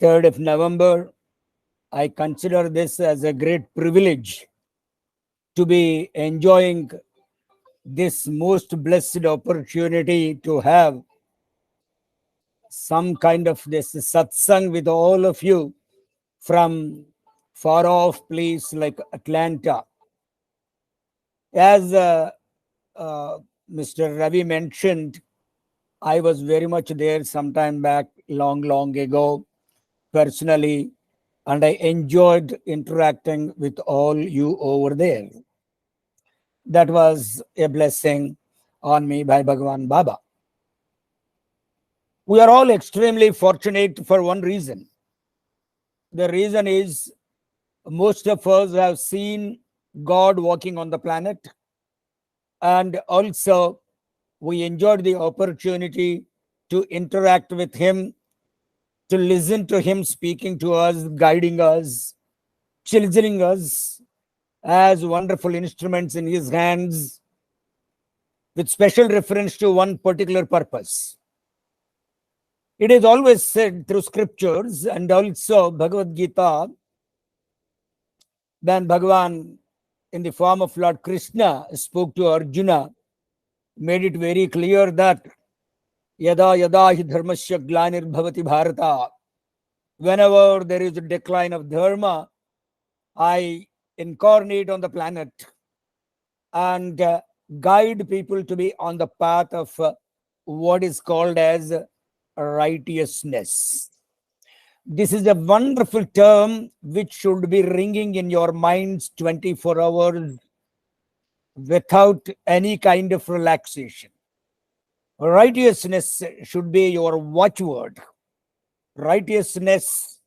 3rd of November, I consider this as a great privilege to be enjoying this most blessed opportunity to have some kind of this satsang with all of you from far off place like Atlanta. As Mr. Ravi mentioned, I was very much there sometime back, long ago, personally, and I enjoyed interacting with all you over there. That was a blessing on me by Bhagavan Baba. We are all extremely fortunate for one reason. The reason is most of us have seen God walking on the planet, and also we enjoyed the opportunity to interact with him, to listen to him speaking to us, guiding us, chiseling us as wonderful instruments in his hands, with special reference to one particular purpose. It is always said through scriptures and also Bhagavad Gita, when Bhagavan in the form of Lord Krishna spoke to Arjuna, made it very clear that yada yada hi dharmasya glanir bhavati bharata, whenever there is a decline of dharma, I incarnate on the planet and guide people to be on the path of what is called as righteousness. This is a wonderful term which should be ringing in your minds 24 hours without any kind of relaxation. Righteousness should be your watchword. Righteousness,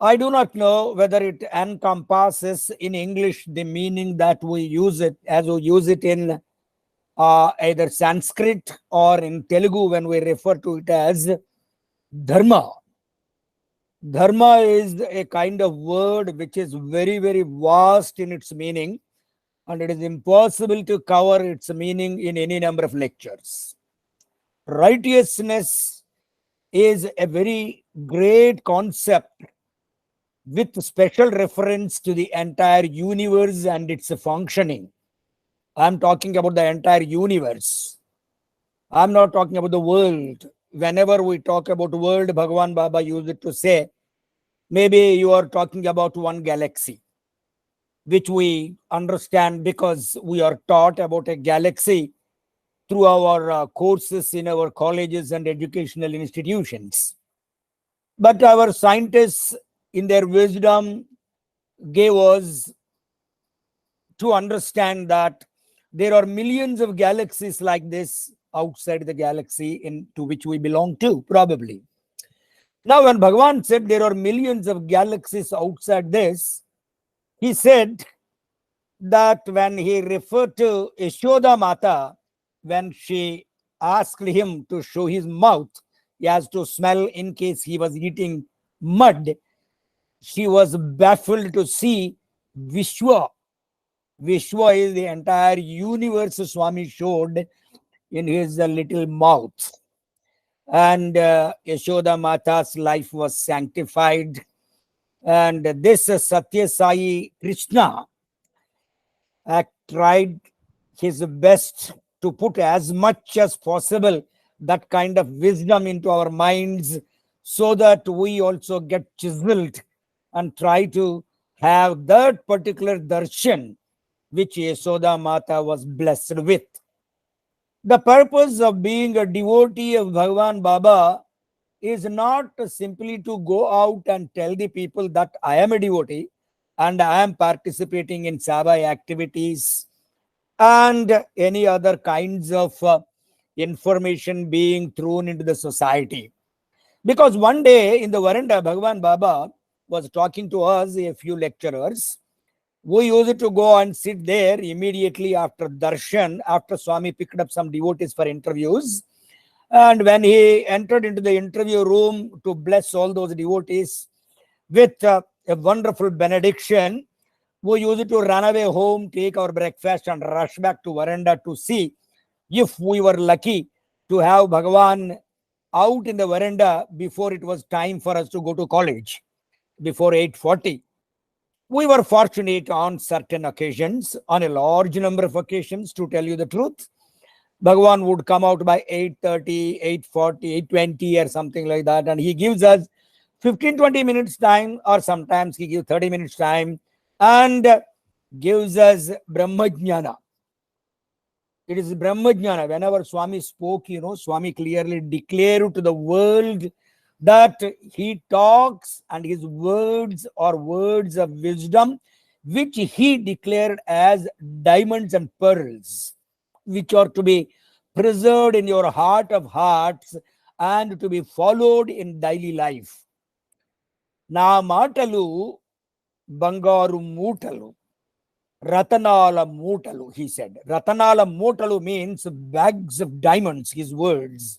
I do not know whether it encompasses in English the meaning that we use it as we use it in either Sanskrit or in Telugu when we refer to it as dharma. Dharma is a kind of word which is very vast in its meaning, and it is impossible to cover its meaning in any number of lectures. Righteousness is a very great concept with special reference to the entire universe and its functioning. I'm talking about the entire universe. I'm not talking about the world. Whenever we talk about world, Bhagavan Baba used it to say, maybe you are talking about one galaxy, which we understand because we are taught about a galaxy through our courses in our colleges and educational institutions. But our scientists, in their wisdom, gave us to understand that there are millions of galaxies like this outside the galaxy to which we belong to, probably. Now, when Bhagavan said there are millions of galaxies outside this, he said that when he referred to Yashoda Mata, when she asked him to show his mouth, he has to smell in case he was eating mud, she was baffled to see Vishwa. Vishwa is the entire universe Swami showed in his little mouth. And Yashoda Mata's life was sanctified. And this Sathya Sai Krishna tried his best to put as much as possible that kind of wisdom into our minds so that we also get chiseled and try to have that particular darshan which Yashoda Mata was blessed with. The purpose of being a devotee of Bhagavan Baba is not simply to go out and tell the people that I am a devotee and I am participating in Savai activities and any other kinds of information being thrown into the society. Because one day in the veranda, Bhagavan Baba was talking to us, a few lecturers. We used to go and sit there immediately after darshan, after Swami picked up some devotees for interviews. And when he entered into the interview room to bless all those devotees with a wonderful benediction, we used to run away home, take our breakfast and rush back to veranda to see if we were lucky to have Bhagavan out in the veranda before it was time for us to go to college, before 8:40. We were fortunate on certain occasions, on a large number of occasions, to tell you the truth. Bhagavan would come out by 8:30, 8:40, 8:20 or something like that, and he gives us 15-20 minutes time, or sometimes he gives 30 minutes time, and gives us Brahmajnana. It is Brahmajnana. Whenever Swami spoke, Swami clearly declared to the world that he talks and his words are words of wisdom, which he declared as diamonds and pearls, which are to be preserved in your heart of hearts and to be followed in daily life. Na matalu bangaru mutalu. Ratanala Mutalu, he said. Ratanala Mutalu means bags of diamonds, his words.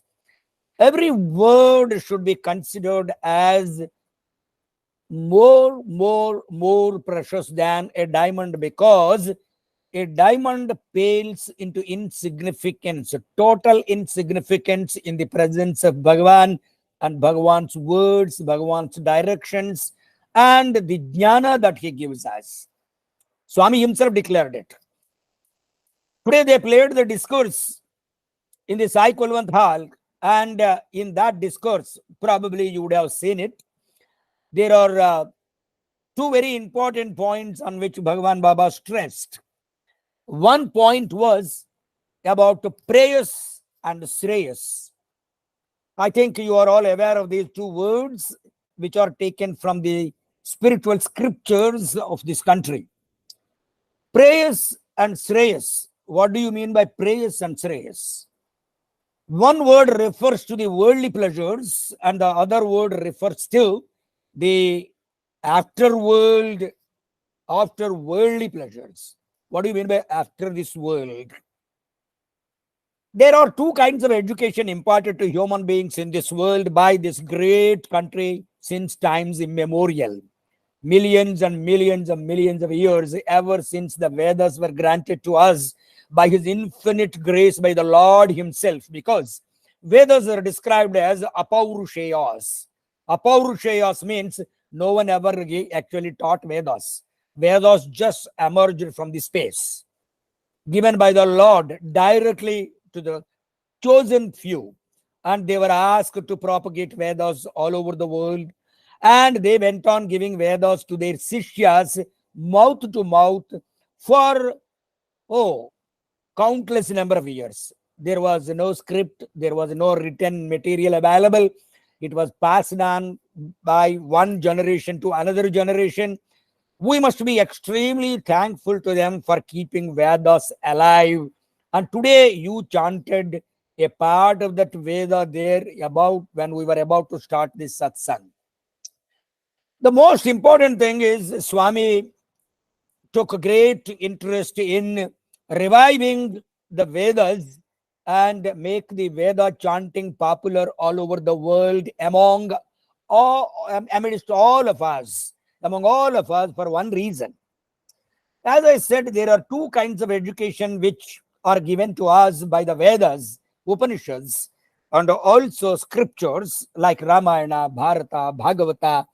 Every word should be considered as more precious than a diamond, because a diamond pales into insignificance, total insignificance in the presence of Bhagavan and Bhagavan's words, Bhagavan's directions, and the jnana that he gives us. Swami himself declared it. Today they played the discourse in the Sai Kulwant Hall, and in that discourse, probably you would have seen it. There are two very important points on which Bhagavan Baba stressed. One point was about prayas and shreyas. I think you are all aware of these two words, which are taken from the spiritual scriptures of this country. Prayas and shreyas. What do you mean by prayas and shreyas? One word refers to the worldly pleasures, and the other word refers to the after worldly pleasures. What do you mean by after this world? There are two kinds of education imparted to human beings in this world by this great country since times immemorial. Millions and millions and millions of years, ever since the Vedas were granted to us by his infinite grace by the Lord himself, because Vedas are described as apaurushayas. Apaurushayas means no one ever actually taught Vedas. Vedas just emerged from the space, given by the Lord directly to the chosen few, and they were asked to propagate Vedas all over the world. And they went on giving Vedas to their Sishyas, mouth to mouth, for countless number of years. There was no script, there was no written material available. It was passed on by one generation to another generation. We must be extremely thankful to them for keeping Vedas alive. And today you chanted a part of that Veda there about when we were about to start this satsang. The most important thing is Swami took a great interest in reviving the Vedas and make the Veda chanting popular all over the world amidst all of us, among all of us, for one reason. As I said, there are two kinds of education which are given to us by the Vedas, Upanishads, and also scriptures like Ramayana, Bharata, Bhagavata,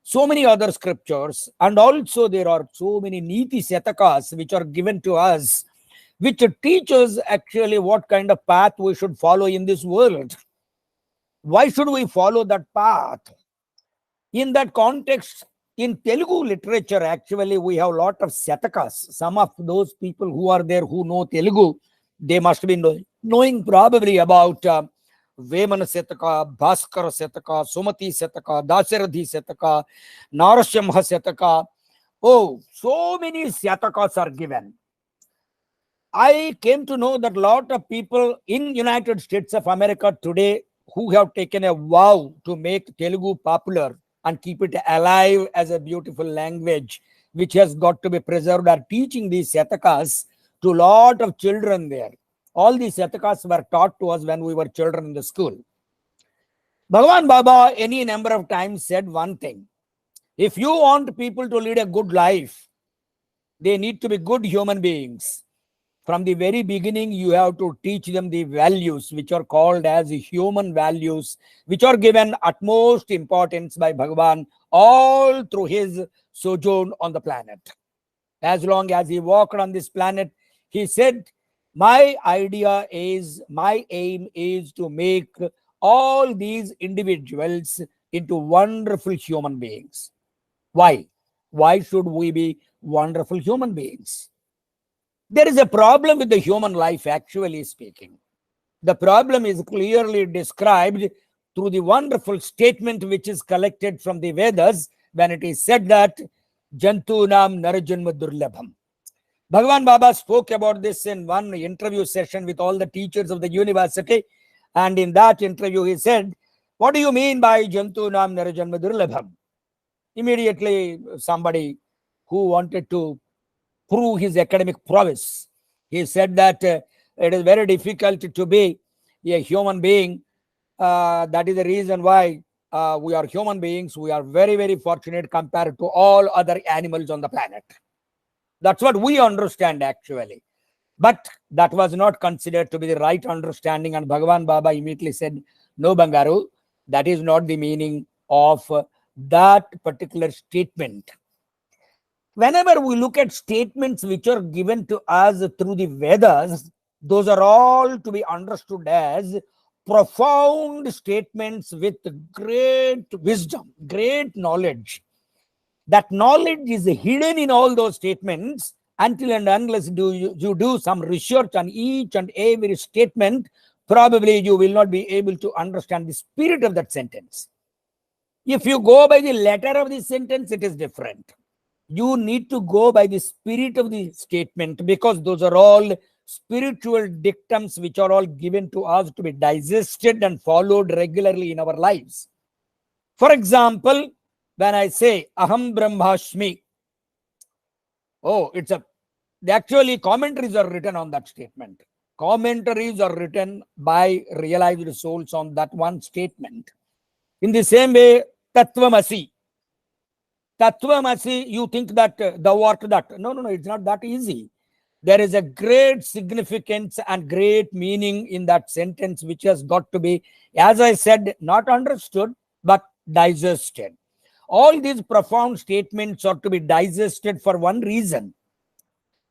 so many other scriptures, and also there are so many Niti Satakas which are given to us, which teach us actually what kind of path we should follow in this world. Why should we follow that path? In that context, in Telugu literature, actually, we have a lot of Satakas. Some of those people who are there who know Telugu, they must be knowing probably about Vemana Sataka, Bhaskara Sataka, Sumati Sataka, Dasarathi Sataka, Narasimha Sataka. Oh, so many Satakas are given. I came to know that a lot of people in United States of America today who have taken a vow to make Telugu popular and keep it alive as a beautiful language, which has got to be preserved, are teaching these Satakas to a lot of children there. All these Satakas were taught to us when we were children in the school. Bhagavan Baba any number of times said one thing: if you want people to lead a good life, they need to be good human beings. From the very beginning, you have to teach them the values which are called as human values, which are given utmost importance by Bhagavan all through his sojourn on the planet. As long as he walked on this planet, he said, my aim is to make all these individuals into wonderful human beings. Why? Why should we be wonderful human beings? There is a problem with the human life, actually speaking. The problem is clearly described through the wonderful statement which is collected from the Vedas when it is said that Jantunam Narajanma Durlabham. Bhagavan Baba spoke about this in one interview session with all the teachers of the university. And in that interview, he said, what do you mean by Jantunam Narajanma Durlabham? Immediately, somebody who wanted to prove his academic prowess, he said that it is very difficult to be a human being. That is the reason why we are human beings. We are very, very fortunate compared to all other animals on the planet. That's what we understand actually. But that was not considered to be the right understanding. And Bhagavan Baba immediately said, no, Bangaru, that is not the meaning of that particular statement. Whenever we look at statements which are given to us through the Vedas, those are all to be understood as profound statements with great wisdom, great knowledge. That knowledge is hidden in all those statements until and unless you do some research on each and every statement, probably you will not be able to understand the spirit of that sentence. If you go by the letter of the sentence, it is different. You need to go by the spirit of the statement, because those are all spiritual dictums which are all given to us to be digested and followed regularly in our lives. For example, when I say Aham Brahmashmi, actually commentaries are written on that statement. Commentaries are written by realized souls on that one statement. In the same way, Tattvamasi. Tattvamasi, you think that thou art that. No, it's not that easy. There is a great significance and great meaning in that sentence, which has got to be, as I said, not understood, but digested. All these profound statements are to be digested for one reason.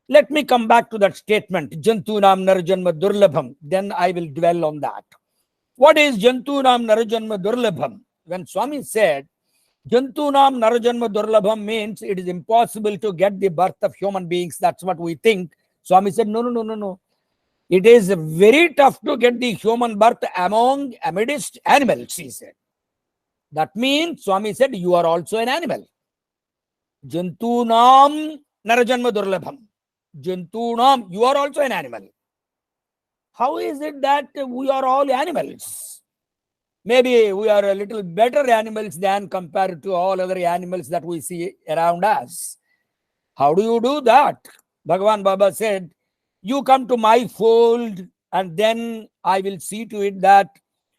Let me come back to that statement, Jantunam Narajanma Durlabham. Then I will dwell on that. What is Jantunam Narajanma Durlabham? When Swami said, Jantunam Narajanma Durlabham means it is impossible to get the birth of human beings. That's what we think. Swami said, no. It is very tough to get the human birth amidst animals, he said. That means, Swami said, you are also an animal. Jantunam Narajanma Durlabham. Jantunam, you are also an animal. How is it that we are all animals? Maybe we are a little better animals than compared to all other animals that we see around us. How do you do that? Bhagavan Baba said, you come to my fold and then I will see to it that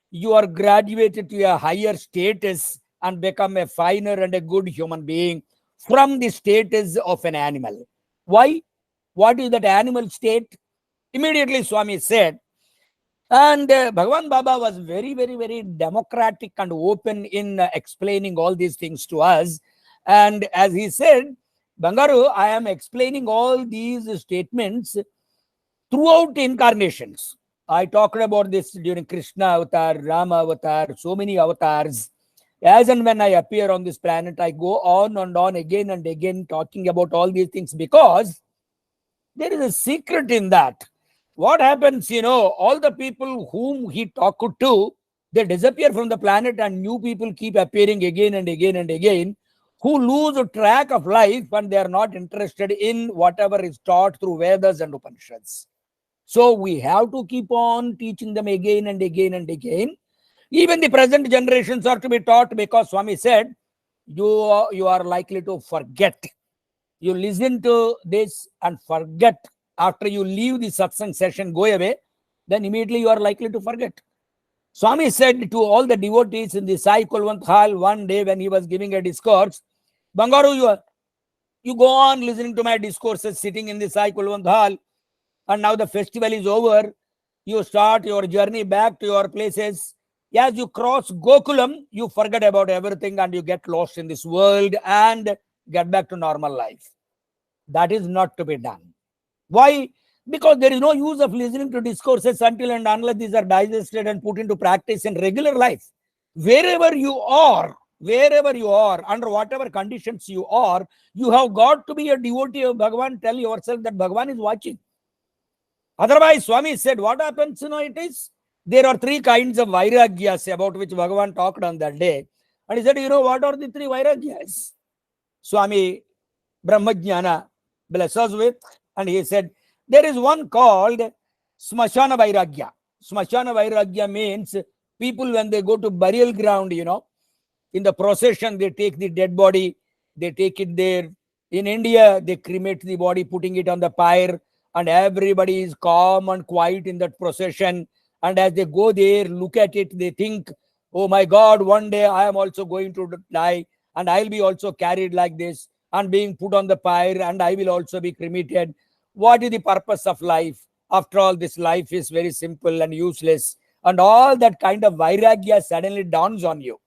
you are graduated to a higher status and become a finer and a good human being from the status of an animal. Why? What is that animal state? Immediately Swami said, and Bhagavan Baba was very, very, very democratic and open in explaining all these things to us. And as he said, Bangaru, I am explaining all these statements throughout incarnations. I talked about this during Krishna avatar, Rama avatar, so many avatars. As and when I appear on this planet, I go on and on again and again talking about all these things, because there is a secret in that. What happens, all the people whom he talked to, they disappear from the planet and new people keep appearing again and again and again, who lose track of life and they are not interested in whatever is taught through Vedas and Upanishads. So we have to keep on teaching them again and again and again. Even the present generations are to be taught, because Swami said, you are likely to forget. You listen to this and forget. After you leave the satsang session, go away, then immediately you are likely to forget. Swami said to all the devotees in the Sai Kulwant Hall one day when he was giving a discourse, Bangaru, you go on listening to my discourses sitting in the Sai Kulwant Hall. and now the festival is over. You start your journey back to your places. As you cross Gokulam, you forget about everything and you get lost in this world and get back to normal life. That is not to be done. Why? Because there is no use of listening to discourses until and unless these are digested and put into practice in regular life. Wherever you are, under whatever conditions you are, you have got to be a devotee of Bhagavan. Tell yourself that Bhagavan is watching. Otherwise, Swami said, what happens, it is, there are three kinds of vairagyas about which Bhagavan talked on that day. And he said, what are the three vairagyas? Swami Brahmajnana bless us with. And he said, there is one called Smashana Vairagya. Smashana Vairagya means people, when they go to burial ground, in the procession, they take the dead body, they take it there. In India, they cremate the body, putting it on the pyre, and everybody is calm and quiet in that procession. And as they go there, look at it, they think, oh my God, one day I am also going to die, and I'll be also carried like this and being put on the pyre, and I will also be cremated. What is the purpose of life? After all, this life is very simple and useless. And all that kind of vairagya suddenly dawns on you.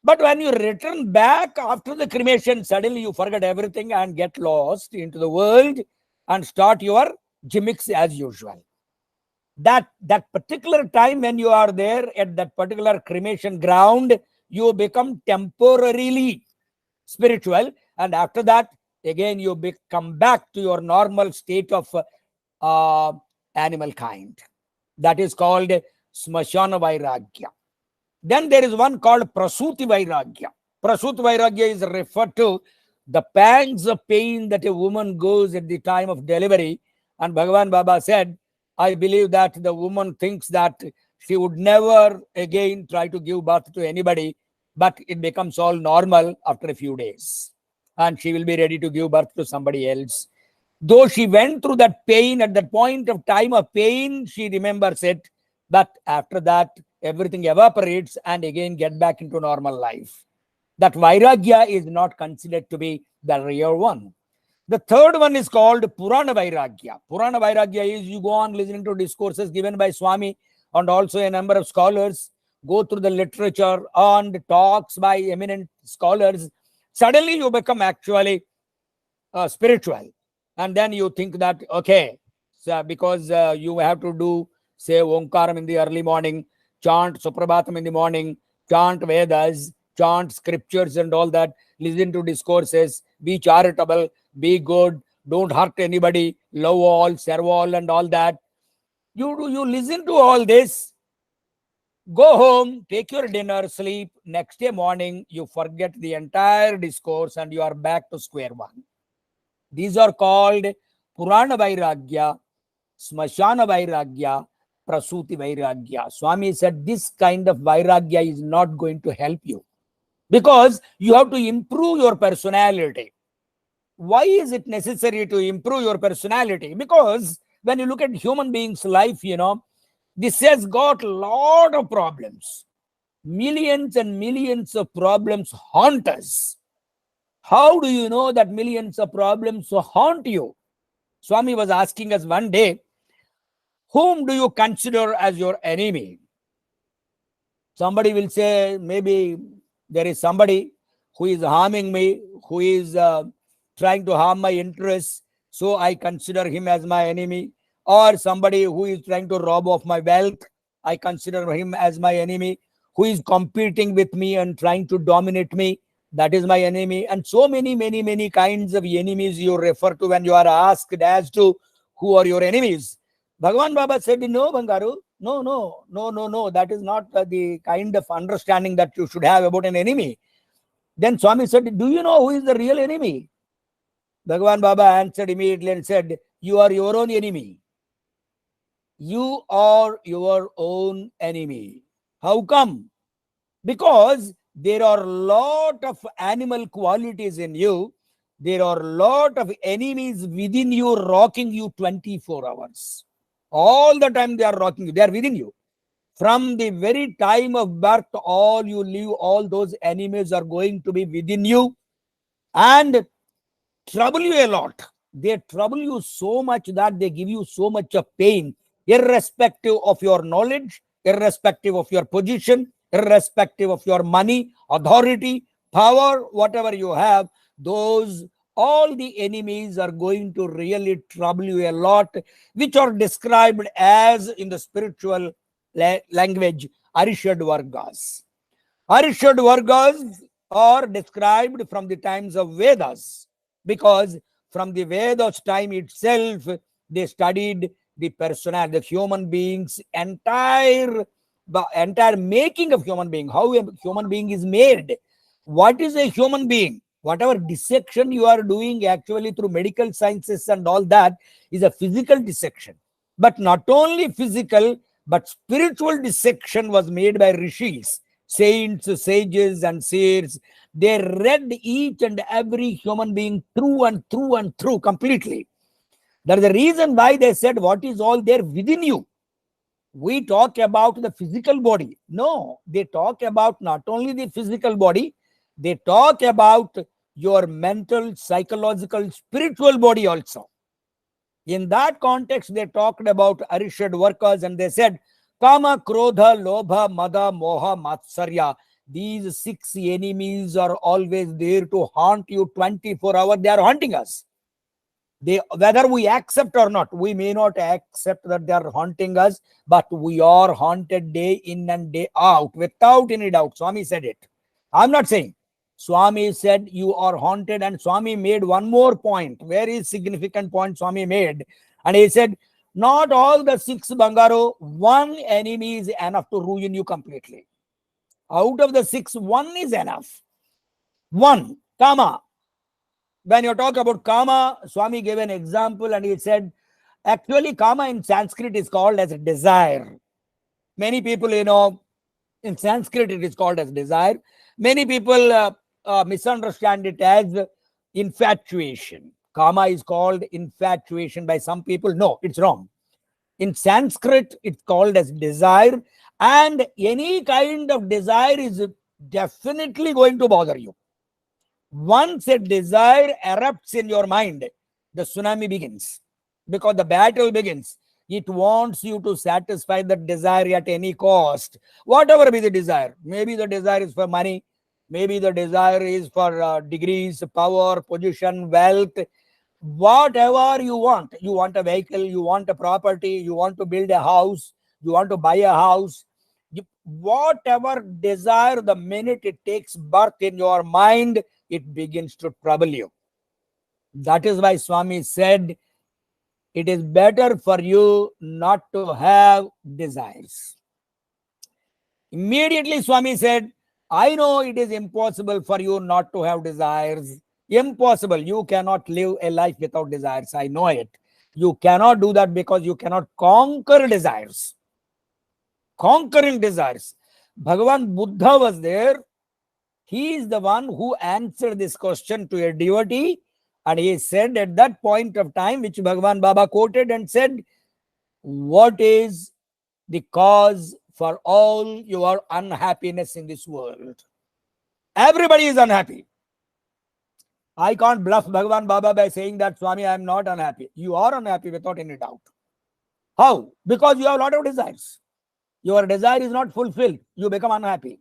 But when you return back after the cremation, suddenly you forget everything and get lost into the world and start your gimmicks as usual. That particular time when you are there at that particular cremation ground, you become temporarily spiritual, and after that, again, you come back to your normal state of animal kind. That is called Smashana Vairagya. Then there is one called Prasuti Vairagya. Prasuti Vairagya is referred to the pangs of pain that a woman goes at the time of delivery. And Bhagavan Baba said, I believe that the woman thinks that she would never again try to give birth to anybody, but it becomes all normal after a few days. And she will be ready to give birth to somebody else. Though she went through that pain at that point of time of pain, she remembers it. But after that, everything evaporates and again get back into normal life. That Vairagya is not considered to be the real one. The third one is called Purana Vairagya. Purana Vairagya is you go on listening to discourses given by Swami and also a number of scholars, go through the literature and talks by eminent scholars. Suddenly you become actually spiritual. And then you think that, okay, so because you have to do, say, Omkaram in the early morning, chant Suprabhatam in the morning, chant Vedas, chant scriptures and all that, listen to discourses, be charitable, be good, don't hurt anybody, love all, serve all and all that. You listen to all this, go home, take your dinner, sleep. Next day morning, you forget the entire discourse and you are back to square one. These are called Purana Vairagya, Smashana Vairagya, Prasuti Vairagya. Swami said this kind of Vairagya is not going to help you because you have to improve your personality. Why is it necessary to improve your personality? Because when you look at human beings' life, this has got a lot of problems. Millions and millions of problems haunt us. How do you know that millions of problems haunt you? Swami was asking us one day, whom do you consider as your enemy? Somebody will say, maybe there is somebody who is harming me, who is trying to harm my interests, so I consider him as my enemy. Or somebody who is trying to rob of my wealth, I consider him as my enemy. Who is competing with me and trying to dominate me, that is my enemy. And so many kinds of enemies you refer to when you are asked as to who are your enemies. Bhagavan Baba said, no, Bangaru, no. That is not the kind of understanding that you should have about an enemy. Then Swami said, do you know who is the real enemy? Bhagavan Baba answered immediately and said, you are your own enemy. You are your own enemy. How come? Because there are a lot of animal qualities in you. There are a lot of enemies within you rocking you 24 hours. All the time they are rocking you. They are within you. From the very time of birth, all you live, all those enemies are going to be within you and trouble you a lot. They trouble you so much that they give you so much of pain, irrespective of your knowledge, irrespective of your position, irrespective of your money, authority, power, whatever you have. Those all the enemies are going to really trouble you a lot, which are described as in the spiritual language Arishad Vargas. Arishad Vargas are described from the times of Vedas, because from the Vedas time itself, they studied the personality, the human being's entire making of human being, how a human being is made. What is a human being? Whatever dissection you are doing actually through medical sciences and all that is a physical dissection. But not only physical, but spiritual dissection was made by rishis, saints, sages, and seers. They read each and every human being through and through and through completely. There is a reason why they said, what is all there within you? We talk about the physical body. No, they talk about not only the physical body, they talk about your mental, psychological, spiritual body also. In that context, they talked about Arishad Varkas, and they said, Kama, Krodha, Lobha, Mada, Moha, Matsarya. These 6 enemies are always there to haunt you 24 hours. They are haunting us. Whether we accept or not, we may not accept that they are haunting us, but we are haunted day in and day out, without any doubt. Swami said it. I'm not saying. Swami said you are haunted, and Swami made one more point, very significant point Swami made. And he said, not all the 6 Bangaro, one enemy is enough to ruin you completely. Out of the 6, one is enough. One, Kama. When you talk about Kama, Swami gave an example and he said, actually Kama in Sanskrit is called as desire. Many people, in Sanskrit it is called as desire. Many people misunderstand it as infatuation. Kama is called infatuation by some people. No, it's wrong. In Sanskrit, it's called as desire, and any kind of desire is definitely going to bother you. Once a desire erupts in your mind, the tsunami begins, because the battle begins. It wants you to satisfy that desire at any cost, whatever be the desire. Maybe the desire is for money, maybe the desire is for degrees, power, position, wealth, whatever you want. You want a vehicle, you want a property, you want to build a house, you want to buy a house. Whatever desire, the minute it takes birth in your mind, it begins to trouble you. That is why Swami said, it is better for you not to have desires. Immediately Swami said, I know it is impossible for you not to have desires. Impossible. You cannot live a life without desires. I know it. You cannot do that because you cannot conquer desires. Conquering desires. Bhagavan Buddha was there. He is the one who answered this question to a devotee, and he said at that point of time, which Bhagavan Baba quoted and said, what is the cause for all your unhappiness in this world? Everybody is unhappy. I can't bluff Bhagavan Baba by saying that, Swami, I am not unhappy. You are unhappy without any doubt. How? Because you have a lot of desires. Your desire is not fulfilled. You become unhappy.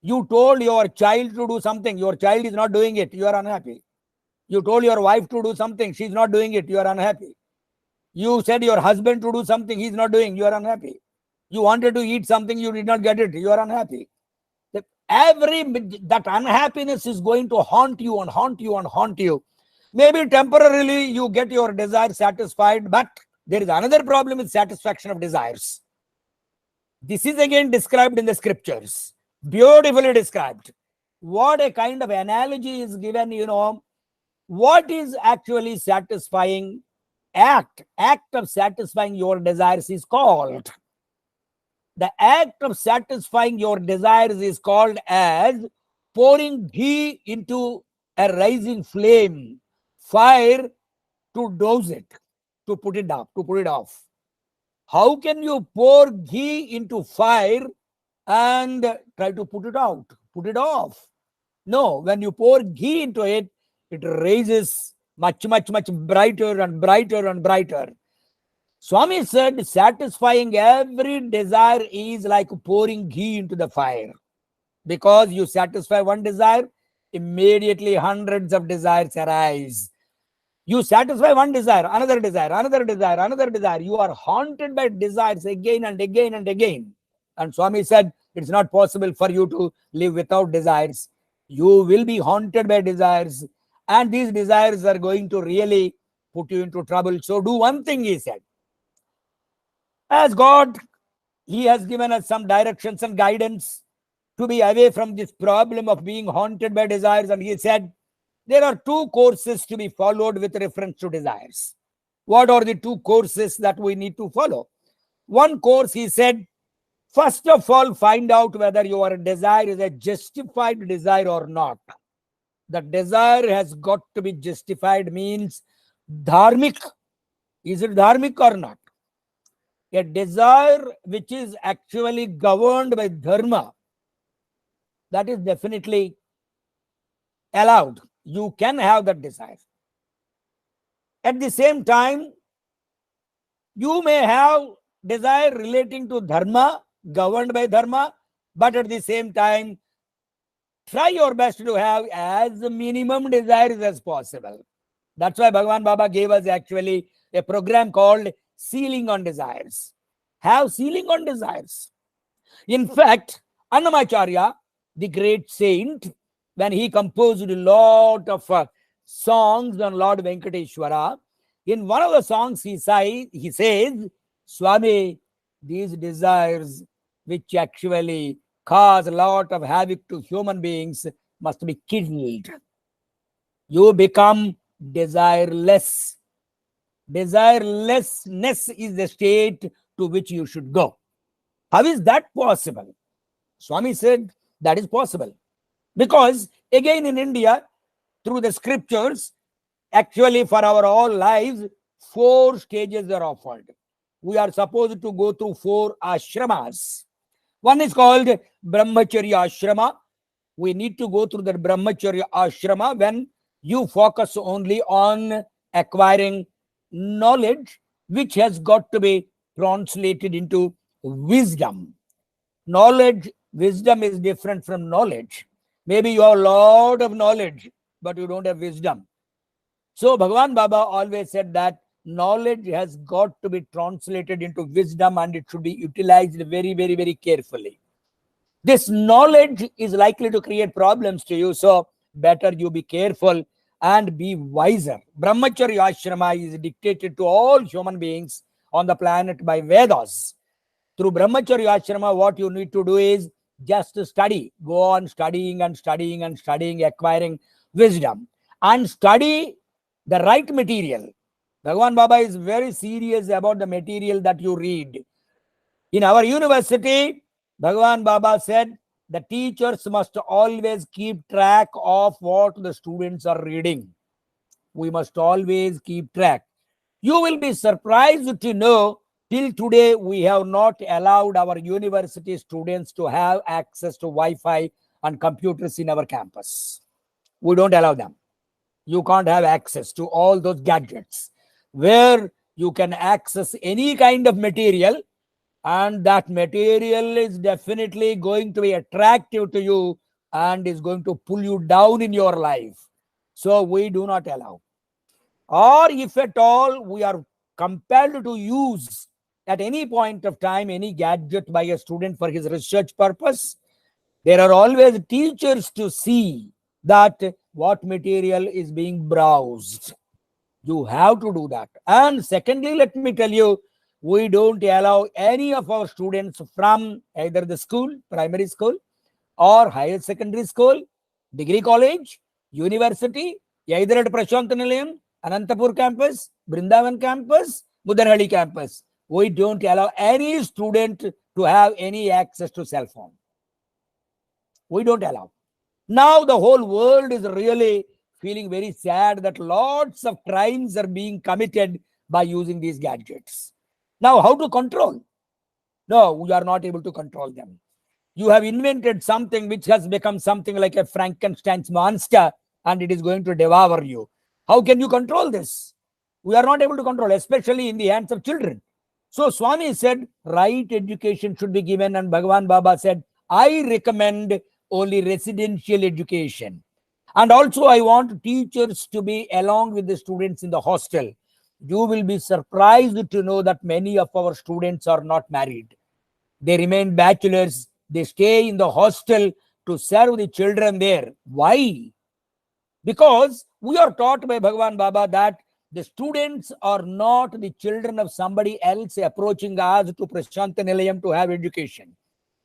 You told your child to do something. Your child is not doing it. You are unhappy. You told your wife to do something. She is not doing it. You are unhappy. You said your husband to do something. He is not doing. You are unhappy. You wanted to eat something. You did not get it. You are unhappy. That unhappiness is going to haunt you and haunt you and haunt you. Maybe temporarily you get your desire satisfied, but there is another problem with satisfaction of desires. This is again described in the scriptures. Beautifully described. What a kind of analogy is given, what is actually satisfying act of satisfying your desires is called. The act of satisfying your desires is called as pouring ghee into a rising flame, fire, to douse it, to put it off. How can you pour ghee into fire and try to put it out, put it off? No, when you pour ghee into it, it raises much, much, much brighter and brighter and brighter. Swami said, satisfying every desire is like pouring ghee into the fire. Because you satisfy one desire, immediately hundreds of desires arise. You satisfy one desire, another desire, another desire, another desire. You are haunted by desires again and again and again. And Swami said, it's not possible for you to live without desires. You will be haunted by desires. And these desires are going to really put you into trouble. So do one thing, he said. As God, he has given us some directions and guidance to be away from this problem of being haunted by desires. And he said, there are two courses to be followed with reference to desires. What are the two courses that we need to follow? One course, he said, first of all, find out whether your desire is a justified desire or not. The desire has got to be justified, means dharmic. Is it dharmic or not? A desire which is actually governed by dharma, that is definitely allowed. You can have that desire. At the same time, you may have desire relating to dharma, governed by dharma, but at the same time, try your best to have as minimum desires as possible. That's why Bhagavan Baba gave us actually a program called Ceiling on Desires. Have ceiling on desires. In fact, Annamacharya, the great saint, when he composed a lot of songs on Lord Venkateshwara, in one of the songs he says, Swami, these desires which actually cause a lot of havoc to human beings must be killed. You become desireless. Desirelessness is the state to which you should go. How is that possible? Swami said that is possible. Because again in India, through the scriptures, actually for our all lives, 4 stages are offered. We are supposed to go through 4 ashramas. One is called Brahmacharya Ashrama. We need to go through the Brahmacharya Ashrama when you focus only on acquiring knowledge, which has got to be translated into wisdom. Knowledge, wisdom is different from knowledge. Maybe you have a lot of knowledge, but you don't have wisdom. So Bhagavan Baba always said that knowledge has got to be translated into wisdom and it should be utilized very, very, very carefully. This knowledge is likely to create problems to you, so better you be careful and be wiser. Brahmacharya Ashrama is dictated to all human beings on the planet by Vedas. Through Brahmacharya Ashrama, what you need to do is just study. Go on studying and studying and studying, acquiring wisdom. And study the right material. Bhagavan Baba is very serious about the material that you read. In our university, Bhagavan Baba said, the teachers must always keep track of what the students are reading. We must always keep track. You will be surprised to know, till today, we have not allowed our university students to have access to Wi-Fi and computers in our campus. We don't allow them. You can't have access to all those gadgets where you can access any kind of material, and that material is definitely going to be attractive to you and is going to pull you down in your life. So we do not allow. Or if at all we are compelled to use at any point of time any gadget by a student for his research purpose, there are always teachers to see that what material is being browsed. You have to do that. And secondly, let me tell you, we don't allow any of our students from either the school, primary school, or higher secondary school, degree college, university, either at Prashantanilayam, Anantapur campus, Brindavan campus, Mudanhalli campus. We don't allow any student to have any access to cell phone. We don't allow. Now the whole world is really feeling very sad that lots of crimes are being committed by using these gadgets. Now, how to control? No, we are not able to control them. You have invented something which has become something like a Frankenstein's monster, and it is going to devour you. How can you control this? We are not able to control, especially in the hands of children. So Swami said, right education should be given, and Bhagavan Baba said, I recommend only residential education. And also, I want teachers to be along with the students in the hostel. You will be surprised to know that many of our students are not married. They remain bachelors. They stay in the hostel to serve the children there. Why? Because we are taught by Bhagavan Baba that the students are not the children of somebody else approaching us to Prashanta Nilayam to have education.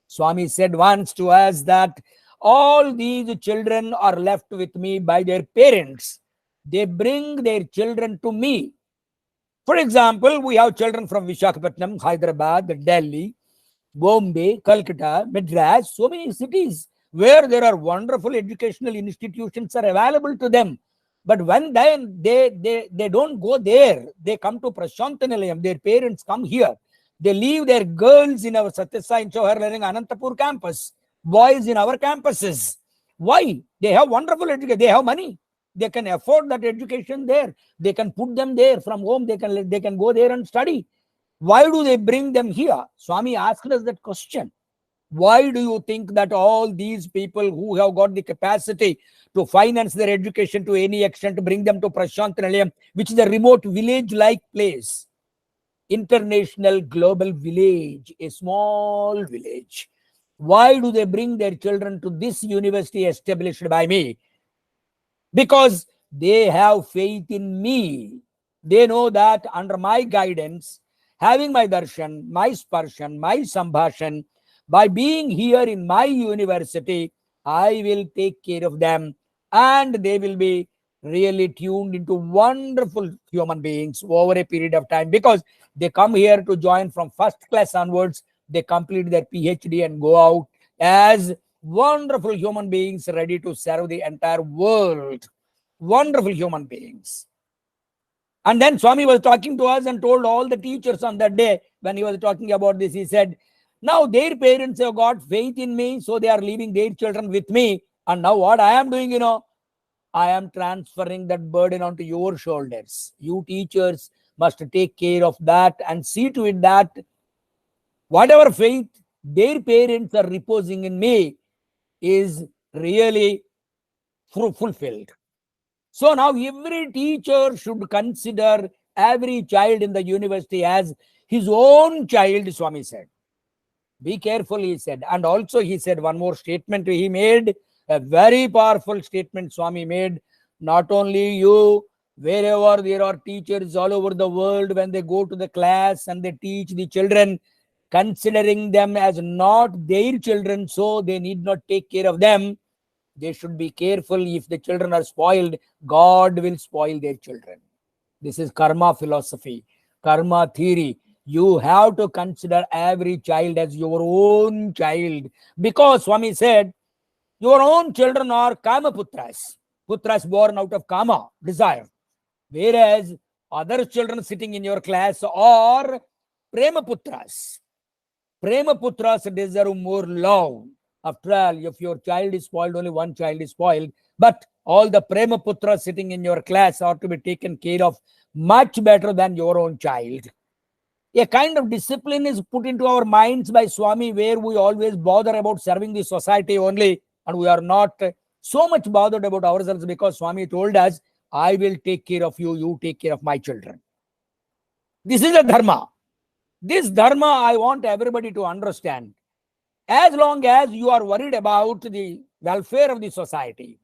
Swami said once to us that all these children are left with me by their parents. They bring their children to me. For example, we have children from Visakhapatnam, Hyderabad, Delhi, Bombay, Calcutta, Madras, so many cities where there are wonderful educational institutions are available to them. But when they don't go there, they come to Prashanta Nilayam, their parents come here. They leave their girls in our Sathya Sai and Chauhar Learning Anantapur campus, boys in our campuses. Why? They have wonderful education. They have money. They can afford that education there. They can put them there from home. They can go there and study. Why do they bring them here? Swami asked us that question. Why do you think that all these people who have got the capacity to finance their education to any extent, to bring them to Prashant Nilayam, which is a remote village-like place, international global village, a small village, why do they bring their children to this university established by me? Because they have faith in me. They know that under my guidance, having my darshan, my sparshan, my sambhashan, by being here in my university, I will take care of them, and they will be really tuned into wonderful human beings over a period of time, because they come here to join from first class onwards. They complete their PhD and go out as wonderful human beings ready to serve the entire world. Wonderful human beings. And then Swami was talking to us and told all the teachers on that day, when he was talking about this, he said, now their parents have got faith in me, so they are leaving their children with me. And now what I am doing, I am transferring that burden onto your shoulders. You teachers must take care of that and see to it that whatever faith their parents are reposing in me is really fulfilled. So now every teacher should consider every child in the university as his own child, Swami said. Be careful, he said. And also he said one more statement he made, a very powerful statement Swami made. Not only you, wherever there are teachers all over the world, when they go to the class and they teach the children, considering them as not their children, so they need not take care of them. They should be careful. If the children are spoiled, God will spoil their children. This is karma philosophy, karma theory. You have to consider every child as your own child, because Swami said, your own children are kama putras, putras born out of kama, desire, whereas other children sitting in your class are prema putras. Prema putras deserve more love. After all, if your child is spoiled, only one child is spoiled, but all the prema putras sitting in your class are to be taken care of much better than your own child. A kind of discipline is put into our minds by Swami, where we always bother about serving the society only, and we are not so much bothered about ourselves, because Swami told us, I will take care of you, you take care of my children. This is a dharma. This dharma I want everybody to understand. As long as you are worried about the welfare of the society,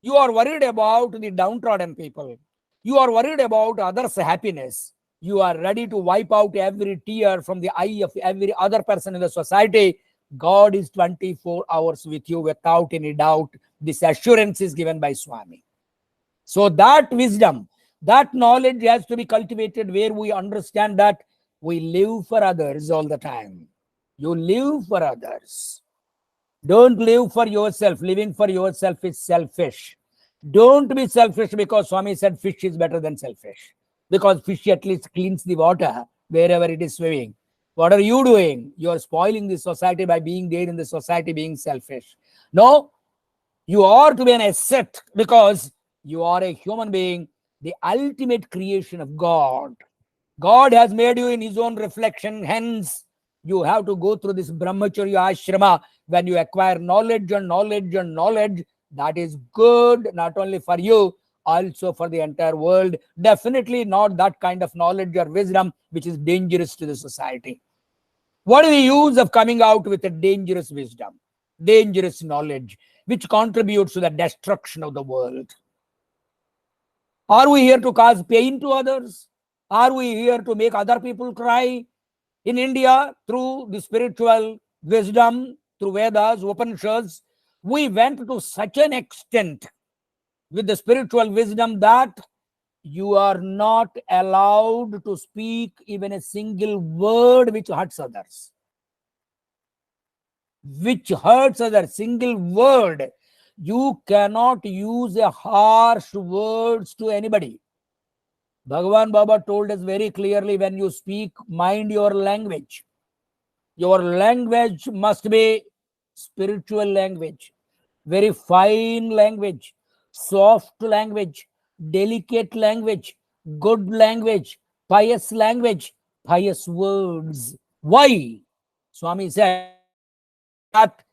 you are worried about the downtrodden people, you are worried about others' happiness, you are ready to wipe out every tear from the eye of every other person in the society, God is 24 hours with you without any doubt. This assurance is given by Swami. So that wisdom, that knowledge has to be cultivated, where we understand that we live for others all the time. You live for others. Don't live for yourself. Living for yourself is selfish. Don't be selfish, because Swami said fish is better than selfish. Because fish at least cleans the water wherever it is swimming. What are you doing? You are spoiling the society by being there in the society, being selfish. No, you are to be an asset, because you are a human being the ultimate creation of God. God has made you in his own reflection. Hence, you have to go through this brahmacharya ashrama. When you acquire knowledge and knowledge and knowledge, that is good not only for you, also for the entire world. Definitely not that kind of knowledge or wisdom which is dangerous to the society. What is the use of coming out with a dangerous wisdom, dangerous knowledge, which contributes to the destruction of the world? Are we here to cause pain to others? Are we here to make other people cry? In India, through the spiritual wisdom, through Vedas, Upanishads, we went to such an extent with the spiritual wisdom that you are not allowed to speak even a single word which hurts others. Which hurts others, single word. You cannot use a harsh words to anybody. Bhagavan Baba told us very clearly, when you speak, mind your language. Your language must be spiritual language, very fine language, soft language, delicate language, good language, pious language, pious words. Why? Swami said that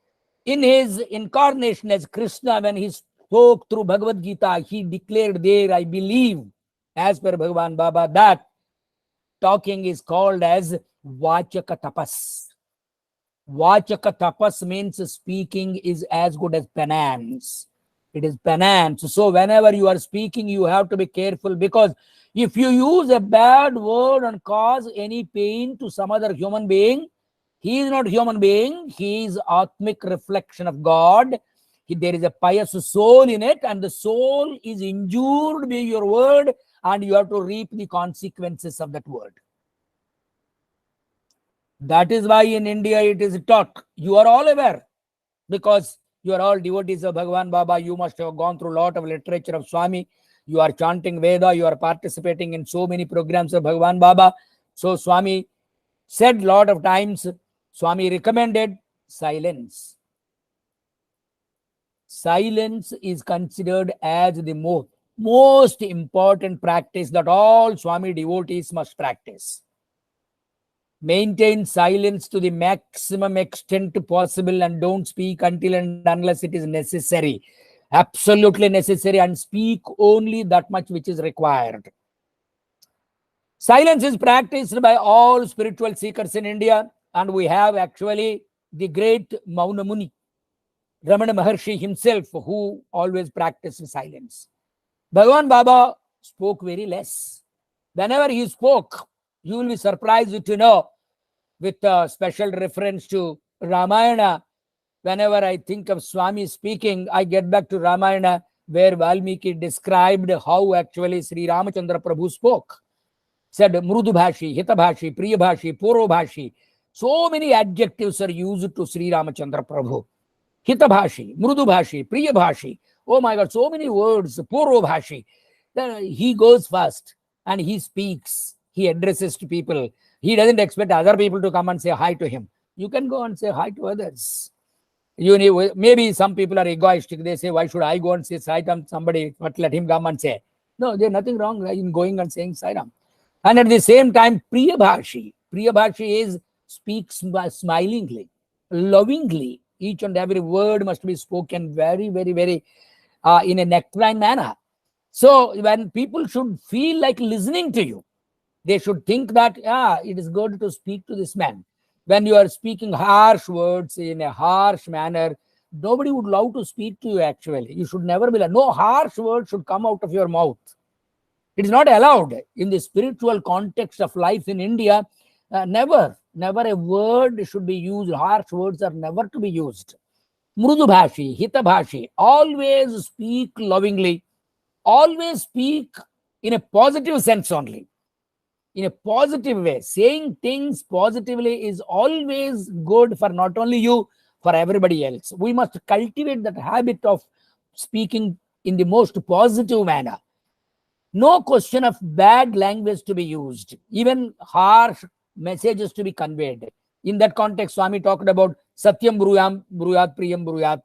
in his incarnation as Krishna, when he spoke through Bhagavad Gita, he declared there, I believe, as per Bhagavan Baba, that talking is called as Vachaka Tapas. Vachaka Tapas means speaking is as good as penance. It is penance. So whenever you are speaking, you have to be careful, because if you use a bad word and cause any pain to some other human being, he is not human being, he is Atmic reflection of God. There is a pious soul in it, and the soul is injured by your word, and you have to reap the consequences of that word. That is why in India it is taught. You are all aware, because you are all devotees of Bhagavan Baba. You must have gone through a lot of literature of Swami. You are chanting Veda. You are participating in so many programs of Bhagavan Baba. So Swami said a lot of times, Swami recommended silence. Silence is considered as the most important practice that all Swami devotees must practice. Maintain silence to the maximum extent possible, and don't speak until and unless it is necessary. Absolutely necessary, and speak only that much which is required. Silence is practiced by all spiritual seekers in India, and we have actually the great Mauna Muni, Ramana Maharshi himself, who always practiced silence. Bhagavan Baba spoke very less. Whenever he spoke, you will be surprised to know, with a special reference to Ramayana, whenever I think of Swami speaking, I get back to Ramayana, where Valmiki described how actually Sri Ramachandra Prabhu spoke. Said Mrudubhashi, Hitabhashi, Priyabhashi, Porobhashi. So many adjectives are used to Sri Ramachandra Prabhu. Hitabhashi, Mrudubhashi, Priyabhashi. Oh my God, so many words. Porobhashi. Then he goes first and he speaks. He addresses to people. He doesn't expect other people to come and say hi to him. You can go and say hi to others. Maybe some people are egoistic. They say, why should I go and say Sai Ram? Somebody, but let him come and say. No, there's nothing wrong in going and saying Sai Ram. And at the same time, Priyabhashi. Priyabhashi is speaks smilingly, lovingly. Each and every word must be spoken very, very, very in a nectarine manner. So when people should feel like listening to you, they should think that, it is good to speak to this man. When you are speaking harsh words in a harsh manner, nobody would love to speak to you actually. You should never be like, no harsh word should come out of your mouth. It is not allowed in the spiritual context of life in India. Never a word should be used. Harsh words are never to be used. Mrudubhashi, Hitabhashi, always speak lovingly. Always speak in a positive sense only. In a positive way. Saying things positively is always good for not only you, for everybody else. We must cultivate that habit of speaking in the most positive manner. No question of bad language to be used, even harsh messages to be conveyed. In that context, Swami talked about Satyam Bruyam Bruyat Priyam Bruyat.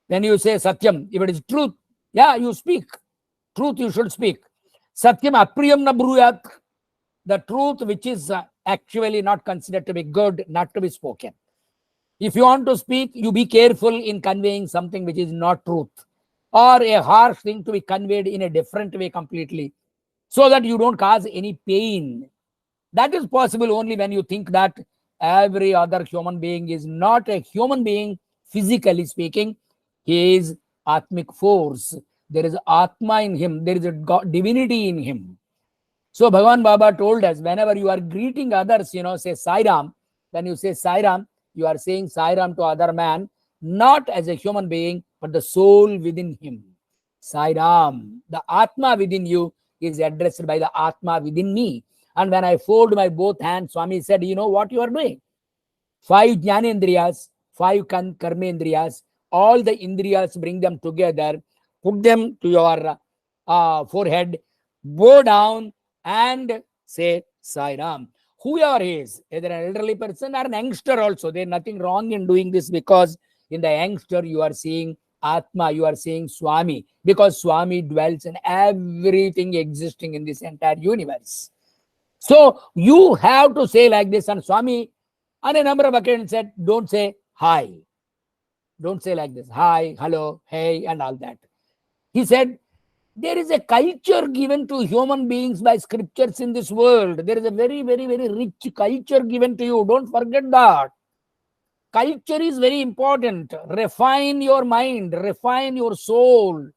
When you say Satyam, if it is truth, you speak. Truth you should speak. Satyam apriyam na bruyat. The truth which is actually not considered to be good, not to be spoken. If you want to speak, you be careful in conveying something which is not truth, or a harsh thing to be conveyed in a different way completely, so that you don't cause any pain. That is possible only when you think that every other human being is not a human being, physically speaking. He is Atmic force. There is Atma in him. There is a God, divinity in him. So Bhagavan Baba told us, whenever you are greeting others, say Sai Ram. When you say Sai Ram, you are saying Sai Ram to other man, not as a human being, but the soul within him. Sai Ram, the Atma within you is addressed by the Atma within me. And when I fold my both hands, Swami said, you know what you are doing? 5 Jnanendriyas, 5 Karmendriyas, all the Indriyas, bring them together, put them to your forehead, bow down and say Sai Ram. Whoever he is, either an elderly person or an youngster also, there is nothing wrong in doing this, because in the youngster you are seeing Atma, you are seeing Swami, because Swami dwells in everything existing in this entire universe. So you have to say like this, and Swami on a number of occasions said, don't say hi. Don't say like this, hi, hello, hey, and all that. He said, there is a culture given to human beings by scriptures in this world. There is a very, very, very rich culture given to you. Don't forget that. Culture is very important. Refine your mind, refine your soul,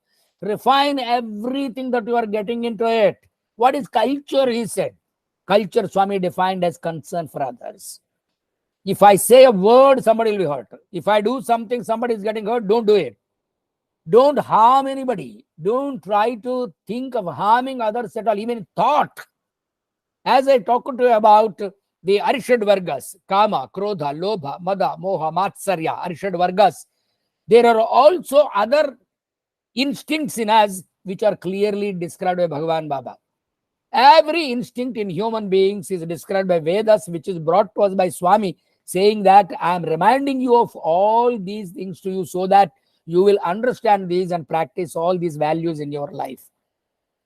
refine everything that you are getting into it. What is culture? He said. Culture, Swami defined as concern for others. If I say a word, somebody will be hurt. If I do something, somebody is getting hurt, don't do it. Don't harm anybody. Don't try to think of harming others at all, even thought. As I talked to you about the Arishad Vargas, Kama, Krodha, Lobha, Mada, Moha, Matsarya, Arishad Vargas, there are also other instincts in us which are clearly described by Bhagavan Baba. Every instinct in human beings is described by Vedas, which is brought to us by Swami, saying that I am reminding you of all these things to you so that you will understand these and practice all these values in your life.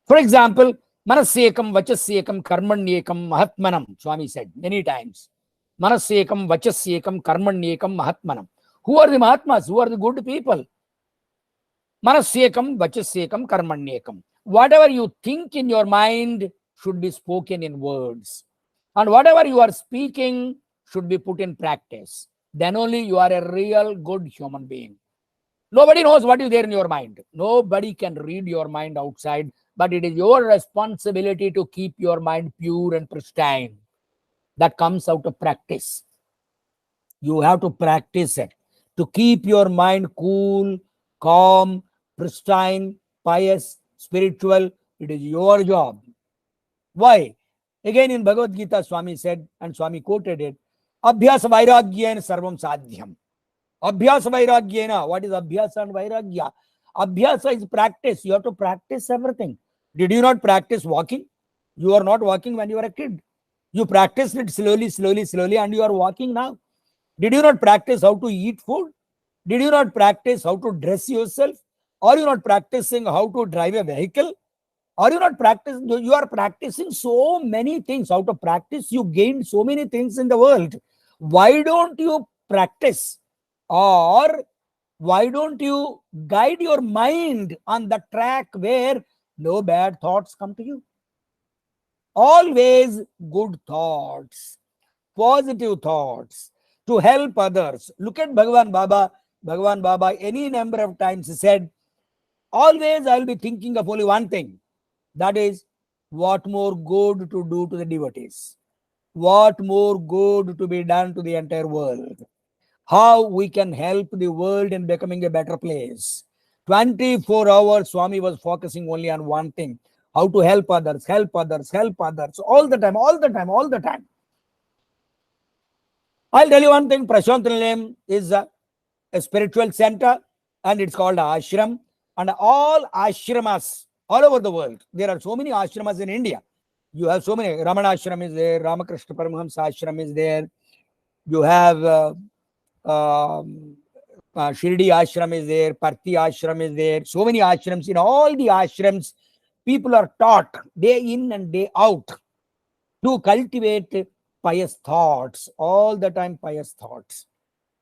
For example, Manasyekam, Vachasyekam, Karmanyekam, Mahatmanam, Swami said many times. Manasyekam, Vachasyekam, Karmanyekam, Mahatmanam. Who are the Mahatmas? Who are the good people? Manasyekam, Vachasyekam, Karmanyekam. Whatever you think in your mind should be spoken in words. And whatever you are speaking should be put in practice. Then only you are a real good human being. Nobody knows what is there in your mind. Nobody can read your mind outside, but it is your responsibility to keep your mind pure and pristine. That comes out of practice. You have to practice it. To keep your mind cool, calm, pristine, pious, spiritual, it is your job. Why? Again in Bhagavad Gita, Swami said, and Swami quoted it, Abhyasa Vairagyena Sarvam Sadhyam. Abhyasa Vairagyena. What is Abhyasa and Vairagya? Abhyasa is practice. You have to practice everything. Did you not practice walking? You are not walking when you were a kid. You practiced it slowly, slowly, slowly, and you are walking now. Did you not practice how to eat food? Did you not practice how to dress yourself? Are you not practicing how to drive a vehicle? Are you not practicing? You are practicing so many things. Out of practice, you gain so many things in the world. Why don't you practice? Or why don't you guide your mind on the track where no bad thoughts come to you? Always good thoughts, positive thoughts to help others. Look at Bhagavan Baba. Bhagavan Baba any number of times said, always I'll be thinking of only one thing. That is, what more good to do to the devotees? What more good to be done to the entire world? How we can help the world in becoming a better place? 24 hours, Swami was focusing only on one thing. How to help others, help others, help others. All the time, all the time, all the time. I'll tell you one thing. Prashant Nilayam is a spiritual center and it's called ashram. And all ashramas all over the world. There are so many ashramas in India. You have so many. Ramana ashram is there. Ramakrishna Paramahamsa ashram is there. You have Shirdi ashram is there. Parthi ashram is there. So many ashrams. In all the ashrams, people are taught day in and day out to cultivate pious thoughts, all the time pious thoughts.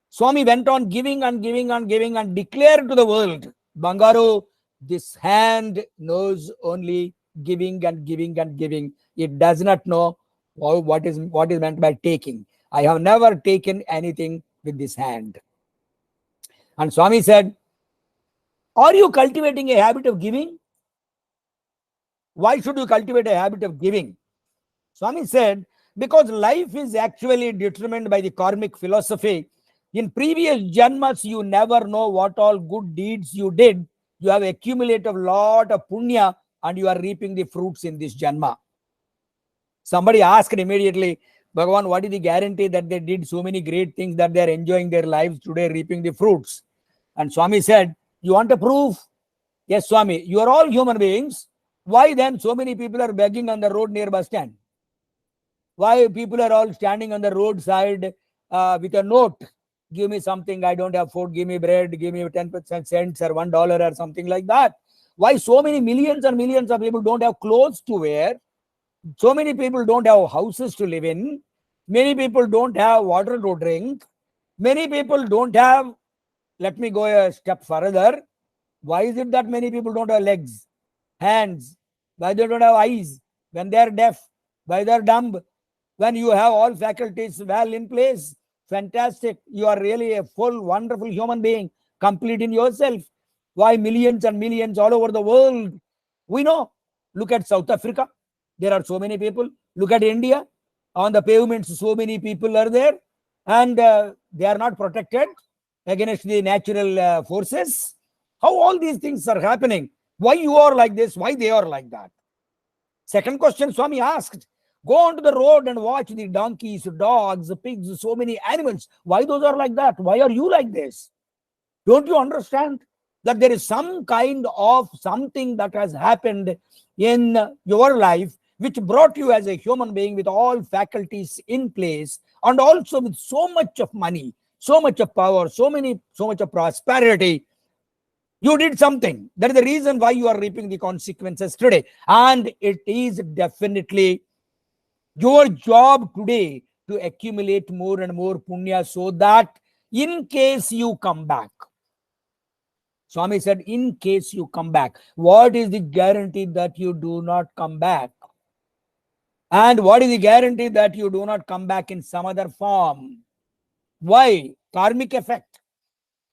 Swami went on giving and giving and giving and declared to the world, Bangaru, this hand knows only giving and giving and giving. It does not know what is meant by taking. I have never taken anything with this hand. And Swami said, are you cultivating a habit of giving? Why should you cultivate a habit of giving? Swami said, because life is actually determined by the karmic philosophy. In previous janmas, you never know what all good deeds you did. You have accumulated a lot of punya and you are reaping the fruits in this janma. Somebody asked immediately, Bhagavan, what is the guarantee that they did so many great things that they are enjoying their lives today, reaping the fruits? And Swami said, you want a proof? Yes, Swami, you are all human beings. Why then so many people are begging on the road near bus stand? Why people are all standing on the roadside with a note? Give me something, I don't have food, give me bread, give me 10% cents or $1 or something like that. Why so many millions and millions of people don't have clothes to wear? So many people don't have houses to live in. Many people don't have water to drink. Many people don't have, let me go a step further. Why is it that many people don't have legs, hands? Why they don't have eyes? When they are deaf? Why they are dumb? When you have all faculties well in place, fantastic. You are really a full, wonderful human being, complete in yourself. Why millions and millions all over the world? We know. Look at South Africa. There are so many people. Look at India. On the pavements, so many people are there. And they are not protected against the natural forces. How all these things are happening? Why you are like this? Why they are like that? Second question Swami asked, go onto the road and watch the donkeys, dogs, pigs, so many animals. Why those are like that? Why are you like this? Don't you understand that there is some kind of something that has happened in your life which brought you as a human being with all faculties in place and also with so much of money, so much of power, so much of prosperity? You did something. That is the reason why you are reaping the consequences today. And it is definitely your job today to accumulate more and more punya so that in case you come back. Swami said, in case you come back. What is the guarantee that you do not come back? And what is the guarantee that you do not come back in some other form? Why? Karmic effect.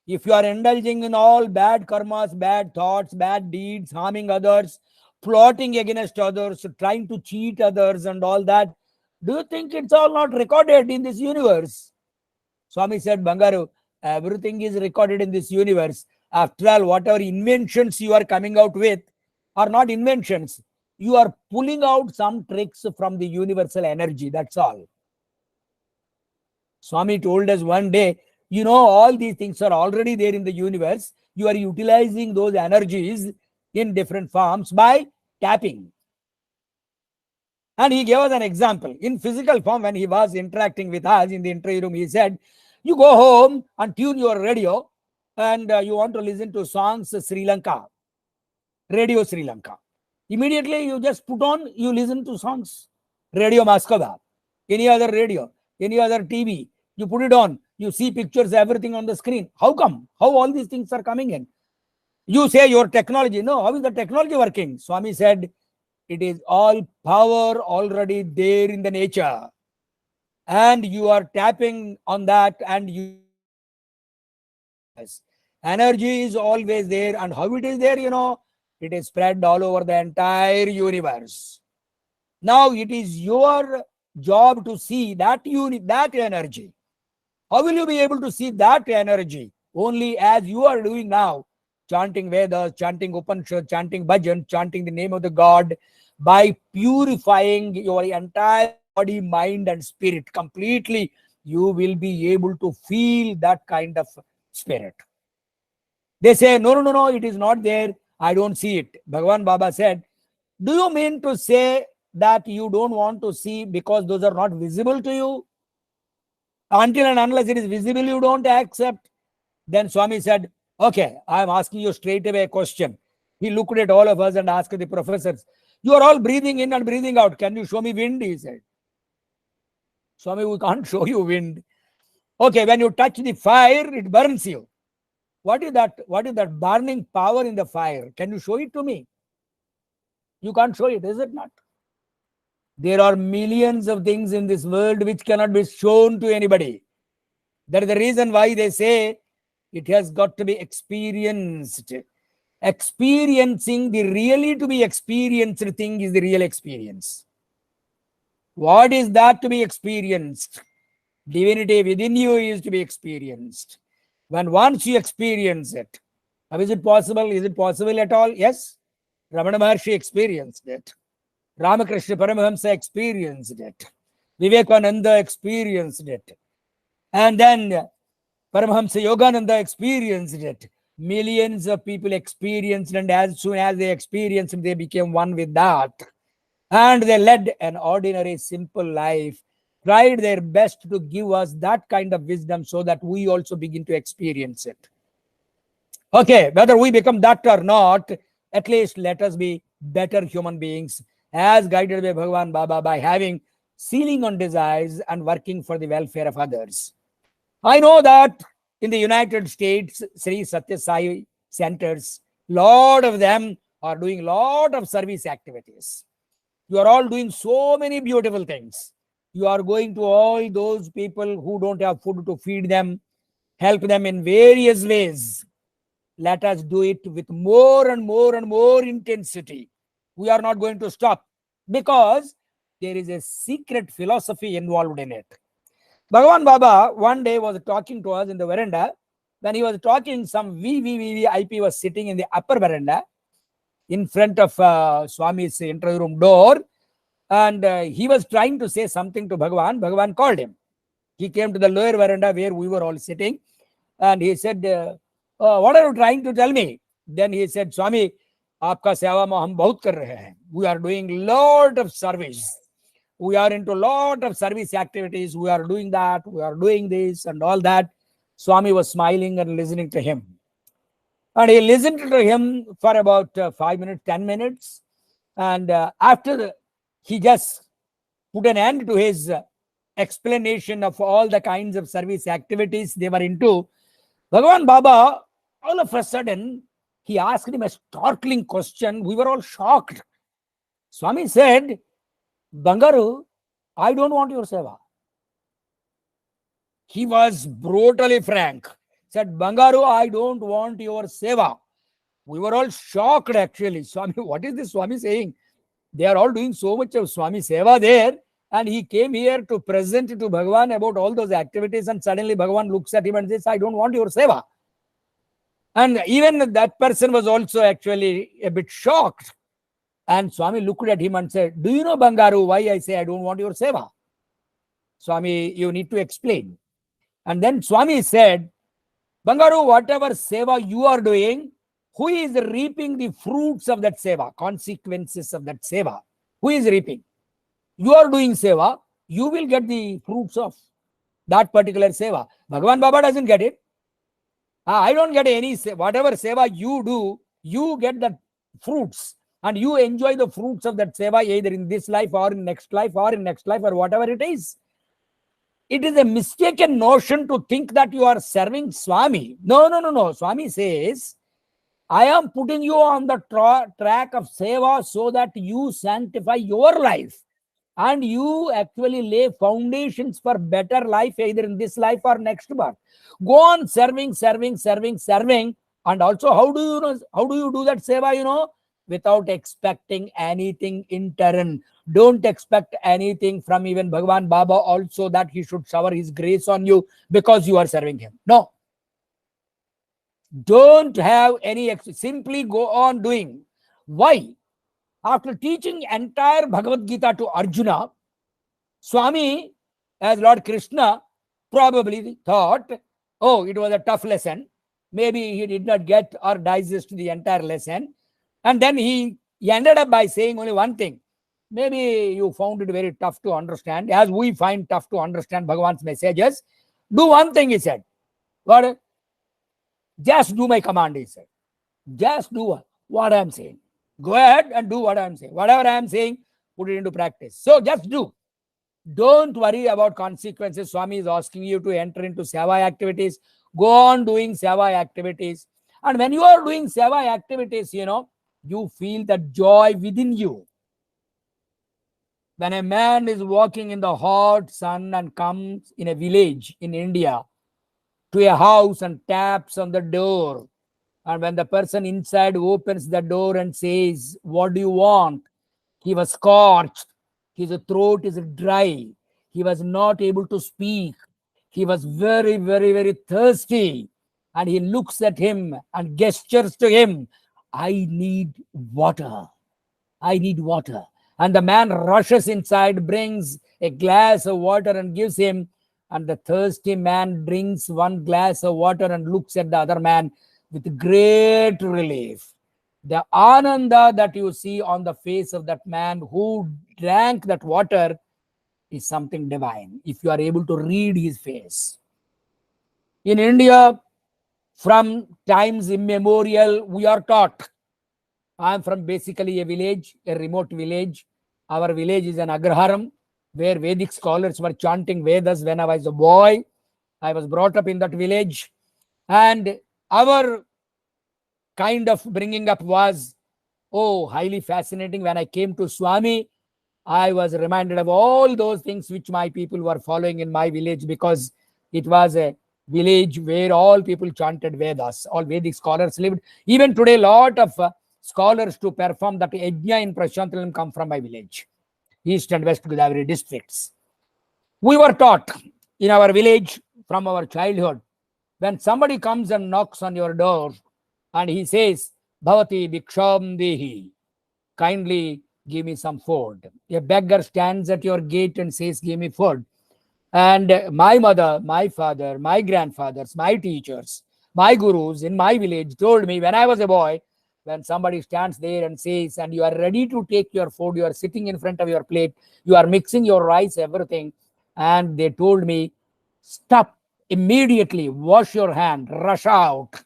If you are indulging in all bad karmas, bad thoughts, bad deeds, harming others, plotting against others, trying to cheat others and all that, do you think it's all not recorded in this universe? Swami said, Bangaru, everything is recorded in this universe. After all, whatever inventions you are coming out with are not inventions. You are pulling out some tricks from the universal energy. That's all. Swami told us one day, you know, all these things are already there in the universe. You are utilizing those energies in different forms by tapping. And he gave us an example. In physical form, when he was interacting with us in the interview room, he said, you go home and tune your radio and you want to listen to songs Sri Lanka, Radio Sri Lanka. Immediately you just put on, you listen to songs, Radio Moscow, any other radio, any other TV. You put it on, you see pictures, everything on the screen. How come? How all these things are coming in? You say your technology. No, how is the technology working? Swami said, it is all power already there in the nature. And you are tapping on that and you energy is always there. And how it is there, you know, it is spread all over the entire universe. Now it is your job to see that that energy. How will you be able to see that energy? Only as you are doing now, chanting Vedas, chanting Upanishad, chanting Bhajan, chanting the name of the God, by purifying your entire body, mind, and spirit completely, you will be able to feel that kind of spirit. They say, no, it is not there. I don't see it. Bhagavan Baba said, do you mean to say that you don't want to see because those are not visible to you? Until and unless it is visible, you don't accept. Then Swami said, okay, I am asking you straight away a question. He looked at all of us and asked the professors, "You are all breathing in and breathing out. Can you show me wind?" He said. "Swami, we can't show you wind." "Okay, when you touch the fire, it burns you. What is that? What is that burning power in the fire? Can you show it to me?" You can't show it, is it not? There are millions of things in this world which cannot be shown to anybody. That is the reason why they say it has got to be experienced. Experiencing the really to be experienced thing is the real experience. What is that to be experienced? Divinity within you is to be experienced. When once you experience it, now is it possible? Is it possible at all? Yes. Ramana Maharshi experienced it. Ramakrishna Paramahamsa experienced it. Vivekananda experienced it. And then Paramahamsa Yogananda experienced it. Millions of people experienced, and as soon as they experienced it, they became one with that. And they led an ordinary, simple life, tried their best to give us that kind of wisdom so that we also begin to experience it. Okay, whether we become that or not, at least let us be better human beings, as guided by Bhagavan Baba, by having sealing on desires and working for the welfare of others. I know that in the United States, Sri Sathya Sai centers, lot of them are doing lot of service activities. You are all doing so many beautiful things. You are going to all those people who don't have food to feed them, help them in various ways. Let us do it with more and more and more intensity. We are not going to stop because there is a secret philosophy involved in it. Bhagavan Baba one day was talking to us in the veranda. When he was talking, some VVVVIP was sitting in the upper veranda in front of Swami's interview room door, and he was trying to say something to Bhagavan. Bhagavan called him. He came to the lower veranda where we were all sitting, and he said, "What are you trying to tell me?" Then he said, "Swami, आपका सेवा में हम बहुत कर रहे हैं. We are doing lot of service. We are into lot of service activities. We are doing that. We are doing this and all that." Swami was smiling and listening to him. And he listened to him for about 5 minutes, 10 minutes. And after he just put an end to his explanation of all the kinds of service activities they were into, Bhagavan Baba, all of a sudden, he asked him a startling question. We were all shocked. Swami said, "Bangaru, I don't want your seva." He was brutally frank. Said, "Bangaru, I don't want your seva." We were all shocked actually. Swami, what is this Swami saying? They are all doing so much of Swami seva there. And he came here to present to Bhagavan about all those activities. And suddenly Bhagavan looks at him and says, "I don't want your seva." And even that person was also actually a bit shocked. And Swami looked at him and said, "Do you know, Bangaru, why I say I don't want your seva?" "Swami, you need to explain." And then Swami said, "Bangaru, whatever seva you are doing, who is reaping the fruits of that seva, consequences of that seva? Who is reaping? You are doing seva, you will get the fruits of that particular seva. Bhagavan Baba doesn't get it. I don't get any, whatever seva you do, you get the fruits and you enjoy the fruits of that seva either in this life or in next life or in next life or whatever it is." It is a mistaken notion to think that you are serving Swami. No, no, no, no. Swami says, "I am putting you on the track of seva so that you sanctify your life and you actually lay foundations for better life either in this life or next birth. Go on serving, serving, serving, serving. And also, how do you know? How do you do that seva? Without expecting anything in turn. Don't expect anything from even Bhagavan Baba also that he should shower his grace on you because you are serving him. No. Don't have any, simply go on doing. Why? After teaching entire Bhagavad Gita to Arjuna, Swami, as Lord Krishna, probably thought, oh, it was a tough lesson. Maybe he did not get or digest the entire lesson. And then he ended up by saying only one thing. Maybe you found it very tough to understand, as we find tough to understand Bhagavan's messages. Do one thing, he said. What? Just do my command, he said. Just do what I'm saying. Go ahead and do what I'm saying. Whatever I'm saying, put it into practice. So just do. Don't worry about consequences. Swami is asking you to enter into seva activities. Go on doing seva activities. And when you are doing seva activities, you feel the joy within you. When a man is walking in the hot sun and comes in a village in India to a house and taps on the door, and when the person inside opens the door and says, "What do you want?" He was scorched. His throat is dry. He was not able to speak. He was very, very, very thirsty. And he looks at him and gestures to him, "I need water. I need water." And the man rushes inside, brings a glass of water and gives him. And the thirsty man drinks one glass of water and looks at the other man with great relief. The ananda that you see on the face of that man who drank that water is something divine, if you are able to read his face. In India, from times immemorial, we are taught. I am from basically a village, a remote village. Our village is an Agraharam, where Vedic scholars were chanting Vedas when I was a boy. I was brought up in that village. And our kind of bringing up was, highly fascinating. When I came to Swami, I was reminded of all those things which my people were following in my village, because it was a village where all people chanted Vedas, all Vedic scholars lived. Even today, lot of scholars to perform that yajna in Prashanthalam come from my village, East and West Godavari districts. We were taught in our village from our childhood, when somebody comes and knocks on your door and he says, "Bhavati Bhiksham Dehi," kindly give me some food. A beggar stands at your gate and says, "Give me food." And my mother, my father, my grandfathers, my teachers, my gurus in my village told me when I was a boy, when somebody stands there and says, and you are ready to take your food, you are sitting in front of your plate, you are mixing your rice, everything, and they told me, "Stop immediately, wash your hand, rush out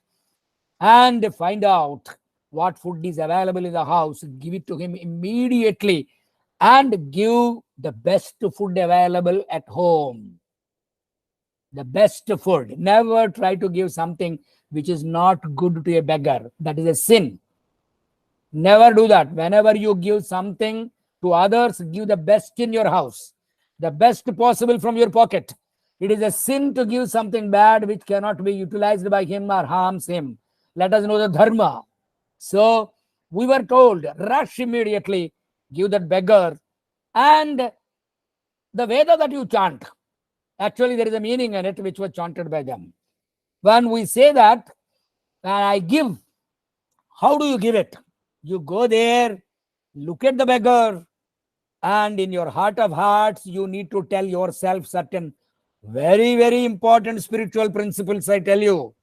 and find out what food is available in the house, give it to him immediately, and give the best food available at home." The best food. Never try to give something which is not good to a beggar. That is a sin. Never do that. Whenever you give something to others, give the best in your house, the best possible from your pocket. It is a sin to give something bad which cannot be utilized by him or harms him. Let us know the dharma. So we were told, rush immediately, give that beggar. And the Veda that you chant, actually there is a meaning in it which was chanted by them. When we say that, and I give, how do you give it? You go there, look at the beggar, and in your heart of hearts, you need to tell yourself certain very, very important spiritual principles, I tell you.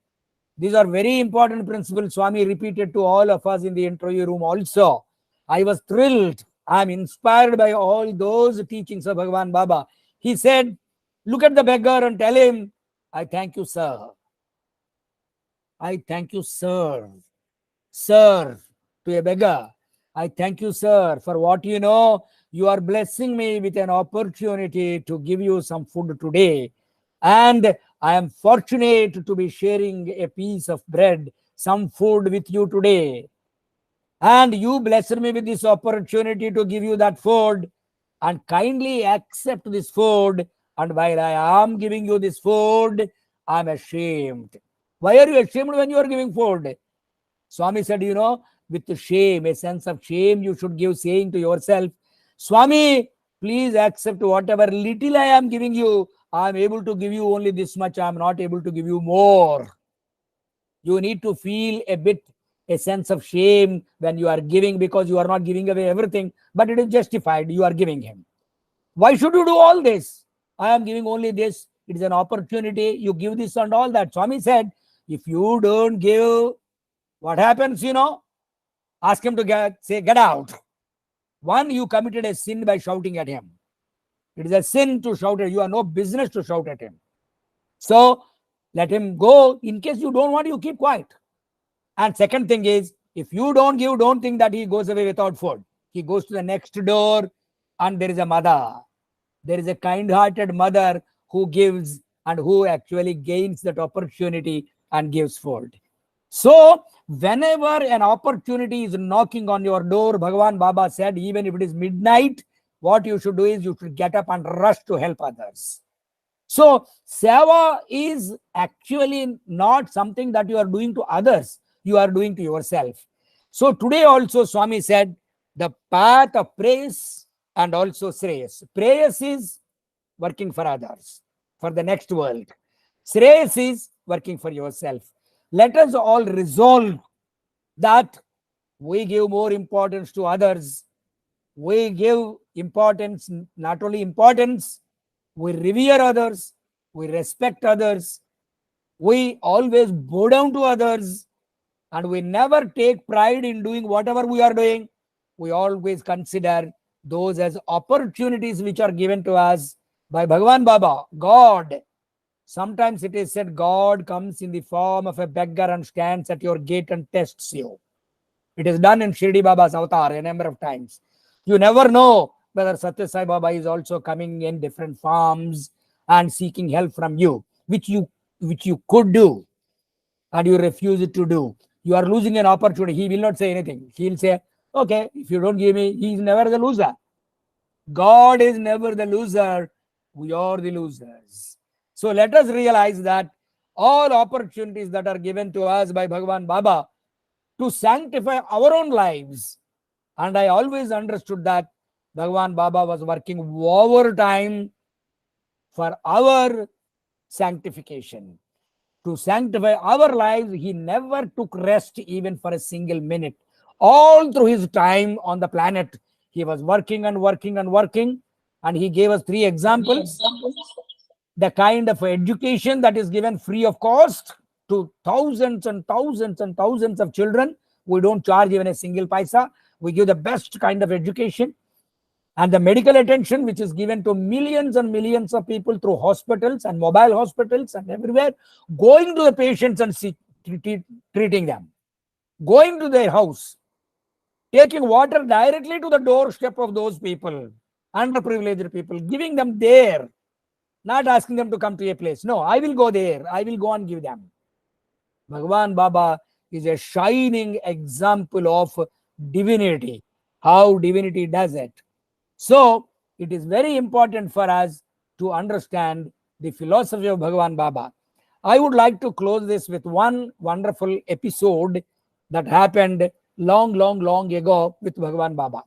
These are very important principles Swami repeated to all of us in the interview room also. I was thrilled. I am inspired by all those teachings of Bhagavan Baba. He said, look at the beggar and tell him, "I thank you, sir. I thank you, sir." Sir, to a beggar, "I thank you, sir, for what you know. You are blessing me with an opportunity to give you some food today. And I am fortunate to be sharing a piece of bread, some food with you today. And you blessed me with this opportunity to give you that food. And kindly accept this food. And while I am giving you this food, I am ashamed." Why are you ashamed when you are giving food? Swami said, with shame, a sense of shame, you should give, saying to yourself, "Swami, please accept whatever little I am giving you. I am able to give you only this much. I am not able to give you more." You need to feel a sense of shame when you are giving, because you are not giving away everything, but it is justified. You are giving him. Why should you do all this? I am giving only this. It is an opportunity. You give this and all that. Swami said, if you don't give, what happens, Ask him to get out. One, you committed a sin by shouting at him. It is a sin to shout at him. You have no business to shout at him. So let him go. In case you don't want, you keep quiet. And second thing is, If you don't give, don't think that he goes away without food. He goes to the next door and there is a mother. There is a kind-hearted mother who gives and who actually gains that opportunity and gives food. So, whenever an opportunity is knocking on your door, Bhagavan Baba said, even if it is midnight, what you should do is you should get up and rush to help others. So, seva is actually not something that you are doing to others, you are doing to yourself. So, today also Swami said, the path of praise and also shreyas. Prayas is working for others, for the next world. Shreyas is working for yourself. Let us all resolve that we give more importance to others. We give importance, not only importance, we revere others, we respect others, we always bow down to others, and we never take pride in doing whatever we are doing. We always consider those as opportunities which are given to us by Bhagavan Baba, God. Sometimes it is said God comes in the form of a beggar and stands at your gate and tests you. It is done in Shirdi Baba's avatar a number of times. You never know whether Sathya Sai Baba is also coming in different forms and seeking help from you, which you could do, and you refuse it to do. You are losing an opportunity. He will not say anything. He will say, okay, if you don't give me, he is never the loser. God is never the loser. We are the losers. So let us realize that all opportunities that are given to us by Bhagavan Baba to sanctify our own lives. And I always understood that Bhagavan Baba was working overtime for our sanctification. To sanctify our lives, he never took rest even for a single minute. All through his time on the planet, he was working and working and working. And he gave us three examples. The kind of education that is given free of cost to thousands and thousands and thousands of children. We don't charge even a single paisa. We give the best kind of education. And the medical attention which is given to millions and millions of people through hospitals and mobile hospitals and everywhere, going to the patients and treating them, going to their house, taking water directly to the doorstep of those people, underprivileged people, giving them there, not asking them to come to a place. No, I will go there. I will go and give them. Bhagavan Baba is a shining example of divinity, how divinity does it. So, it is very important for us to understand the philosophy of Bhagavan Baba. I would like to close this with one wonderful episode that happened long ago with Bhagavan Baba.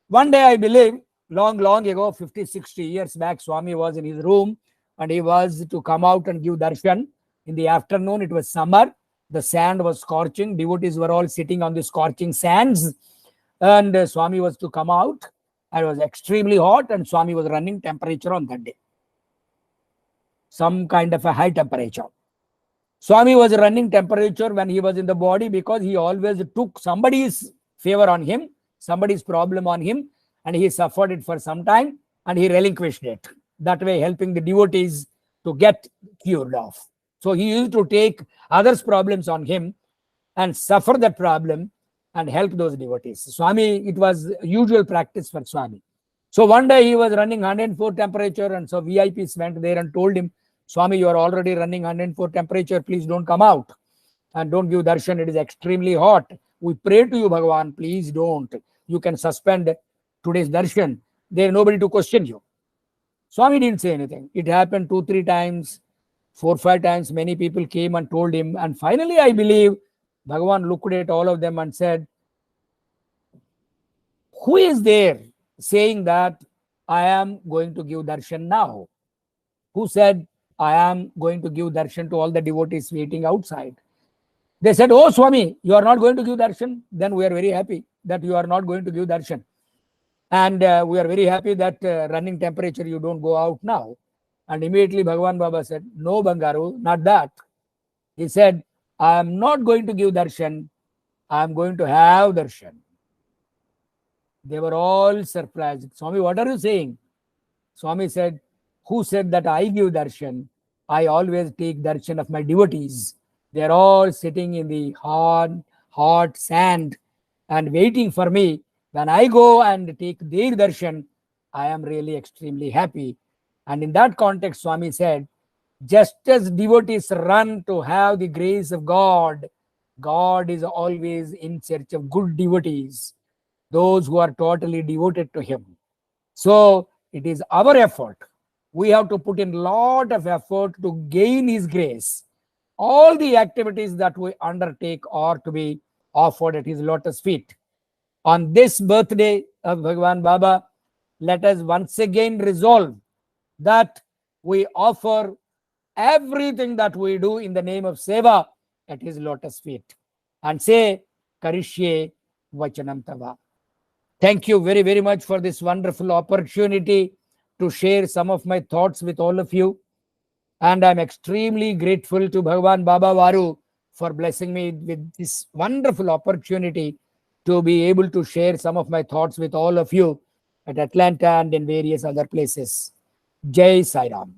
One day, I believe, long ago, 50, 60 years back, Swami was in his room and he was to come out and give darshan. In the afternoon, it was summer. The sand was scorching. Devotees were all sitting on the scorching sands. And Swami was to come out. And it was extremely hot and Swami was running temperature on that day. Some kind of a high temperature. Swami was running temperature when he was in the body because he always took somebody's favor on him, somebody's problem on him, and he suffered it for some time and he relinquished it. That way helping the devotees to get cured of. So he used to take others' problems on him and suffer that problem and help those devotees. Swami, it was usual practice for Swami. So one day he was running 104 temperature and so VIPs went there and told him, Swami, you are already running 104 temperature. Please don't come out and don't give darshan. It is extremely hot. We pray to you, Bhagavan. Please don't. You can suspend today's darshan. There is nobody to question you. Swami didn't say anything. It happened 2, 3 times, 4, 5 times. Many people came and told him. And finally, I believe, Bhagavan looked at all of them and said, who is there saying that I am going to give darshan now? Who said, I am going to give darshan to all the devotees waiting outside? They said, oh Swami, you are not going to give darshan? Then we are very happy that you are not going to give darshan. And we are very happy that running temperature, you don't go out now. And immediately Bhagavan Baba said, no Bangaru, not that. He said, I am not going to give darshan. I am going to have darshan. They were all surprised. Swami, what are you saying? Swami said, who said that I give darshan? I always take darshan of my devotees. They are all sitting in the hot hot sand and waiting for me. When I go and take their darshan, I am really extremely happy. And in that context, Swami said, just as devotees run to have the grace of God, God is always in search of good devotees, those who are totally devoted to Him. So it is our effort. We have to put in a lot of effort to gain His grace. All the activities that we undertake are to be offered at His lotus feet. On this birthday of Bhagavan Baba, let us once again resolve that we offer everything that we do in the name of Seva at His lotus feet and say, Karishye Vachanam Tava. Thank you very, very much for this wonderful opportunity to share some of my thoughts with all of you. And I'm extremely grateful to Bhagavan Baba Varu for blessing me with this wonderful opportunity to be able to share some of my thoughts with all of you at Atlanta and in various other places. Jai Sai Ram.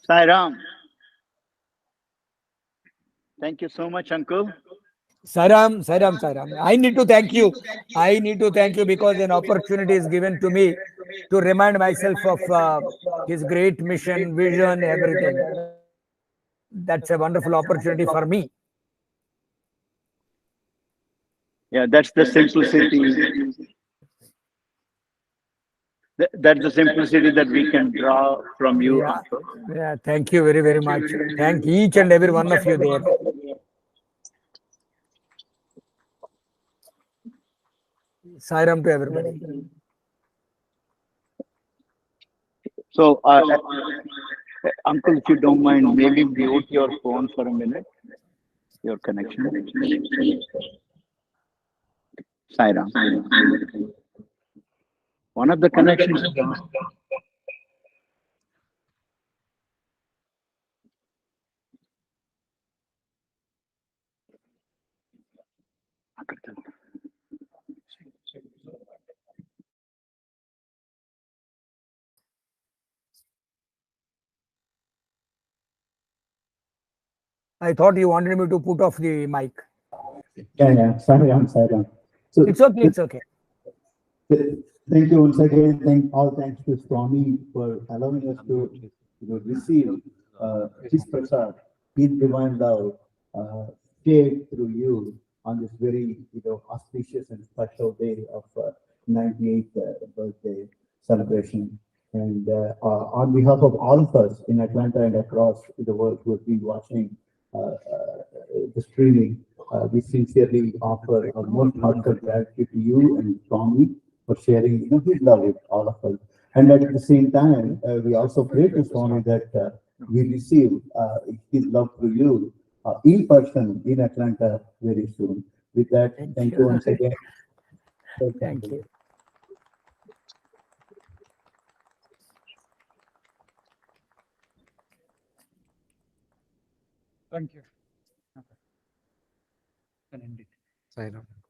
Sai Ram. Thank you so much, Uncle. Sairam, Sairam, Sairam. I need to thank you. I need to thank you because an opportunity is given to me to remind myself of his great mission, vision, everything. That's a wonderful opportunity for me. Yeah, that's the simplicity. That's the simplicity that we can draw from you, Yeah, Uncle. yeah. Thank you very, very much. Thank each and every one of you there. Sairam to everybody. So, Uncle, if you don't mind, maybe mute your phone for a minute, your connection. Sai Ram. One of the connections. I thought you wanted me to put off the mic. Yeah. Sorry. So, It's okay. It's okay. thank you once again. All thanks to Swami for allowing us to receive his prasad, his divine love, uh, shared through you on this very auspicious and special day of 98th birthday celebration. And on behalf of all of us in Atlanta and across the world who have been watching the streaming, we sincerely offer our most heartfelt gratitude to you and Swami for sharing his love with all of us. And at the same time, we also pray to Swami that we receive his love through you in person in Atlanta very soon. With that, thank you once again. Thank you. Thank you. Can end it.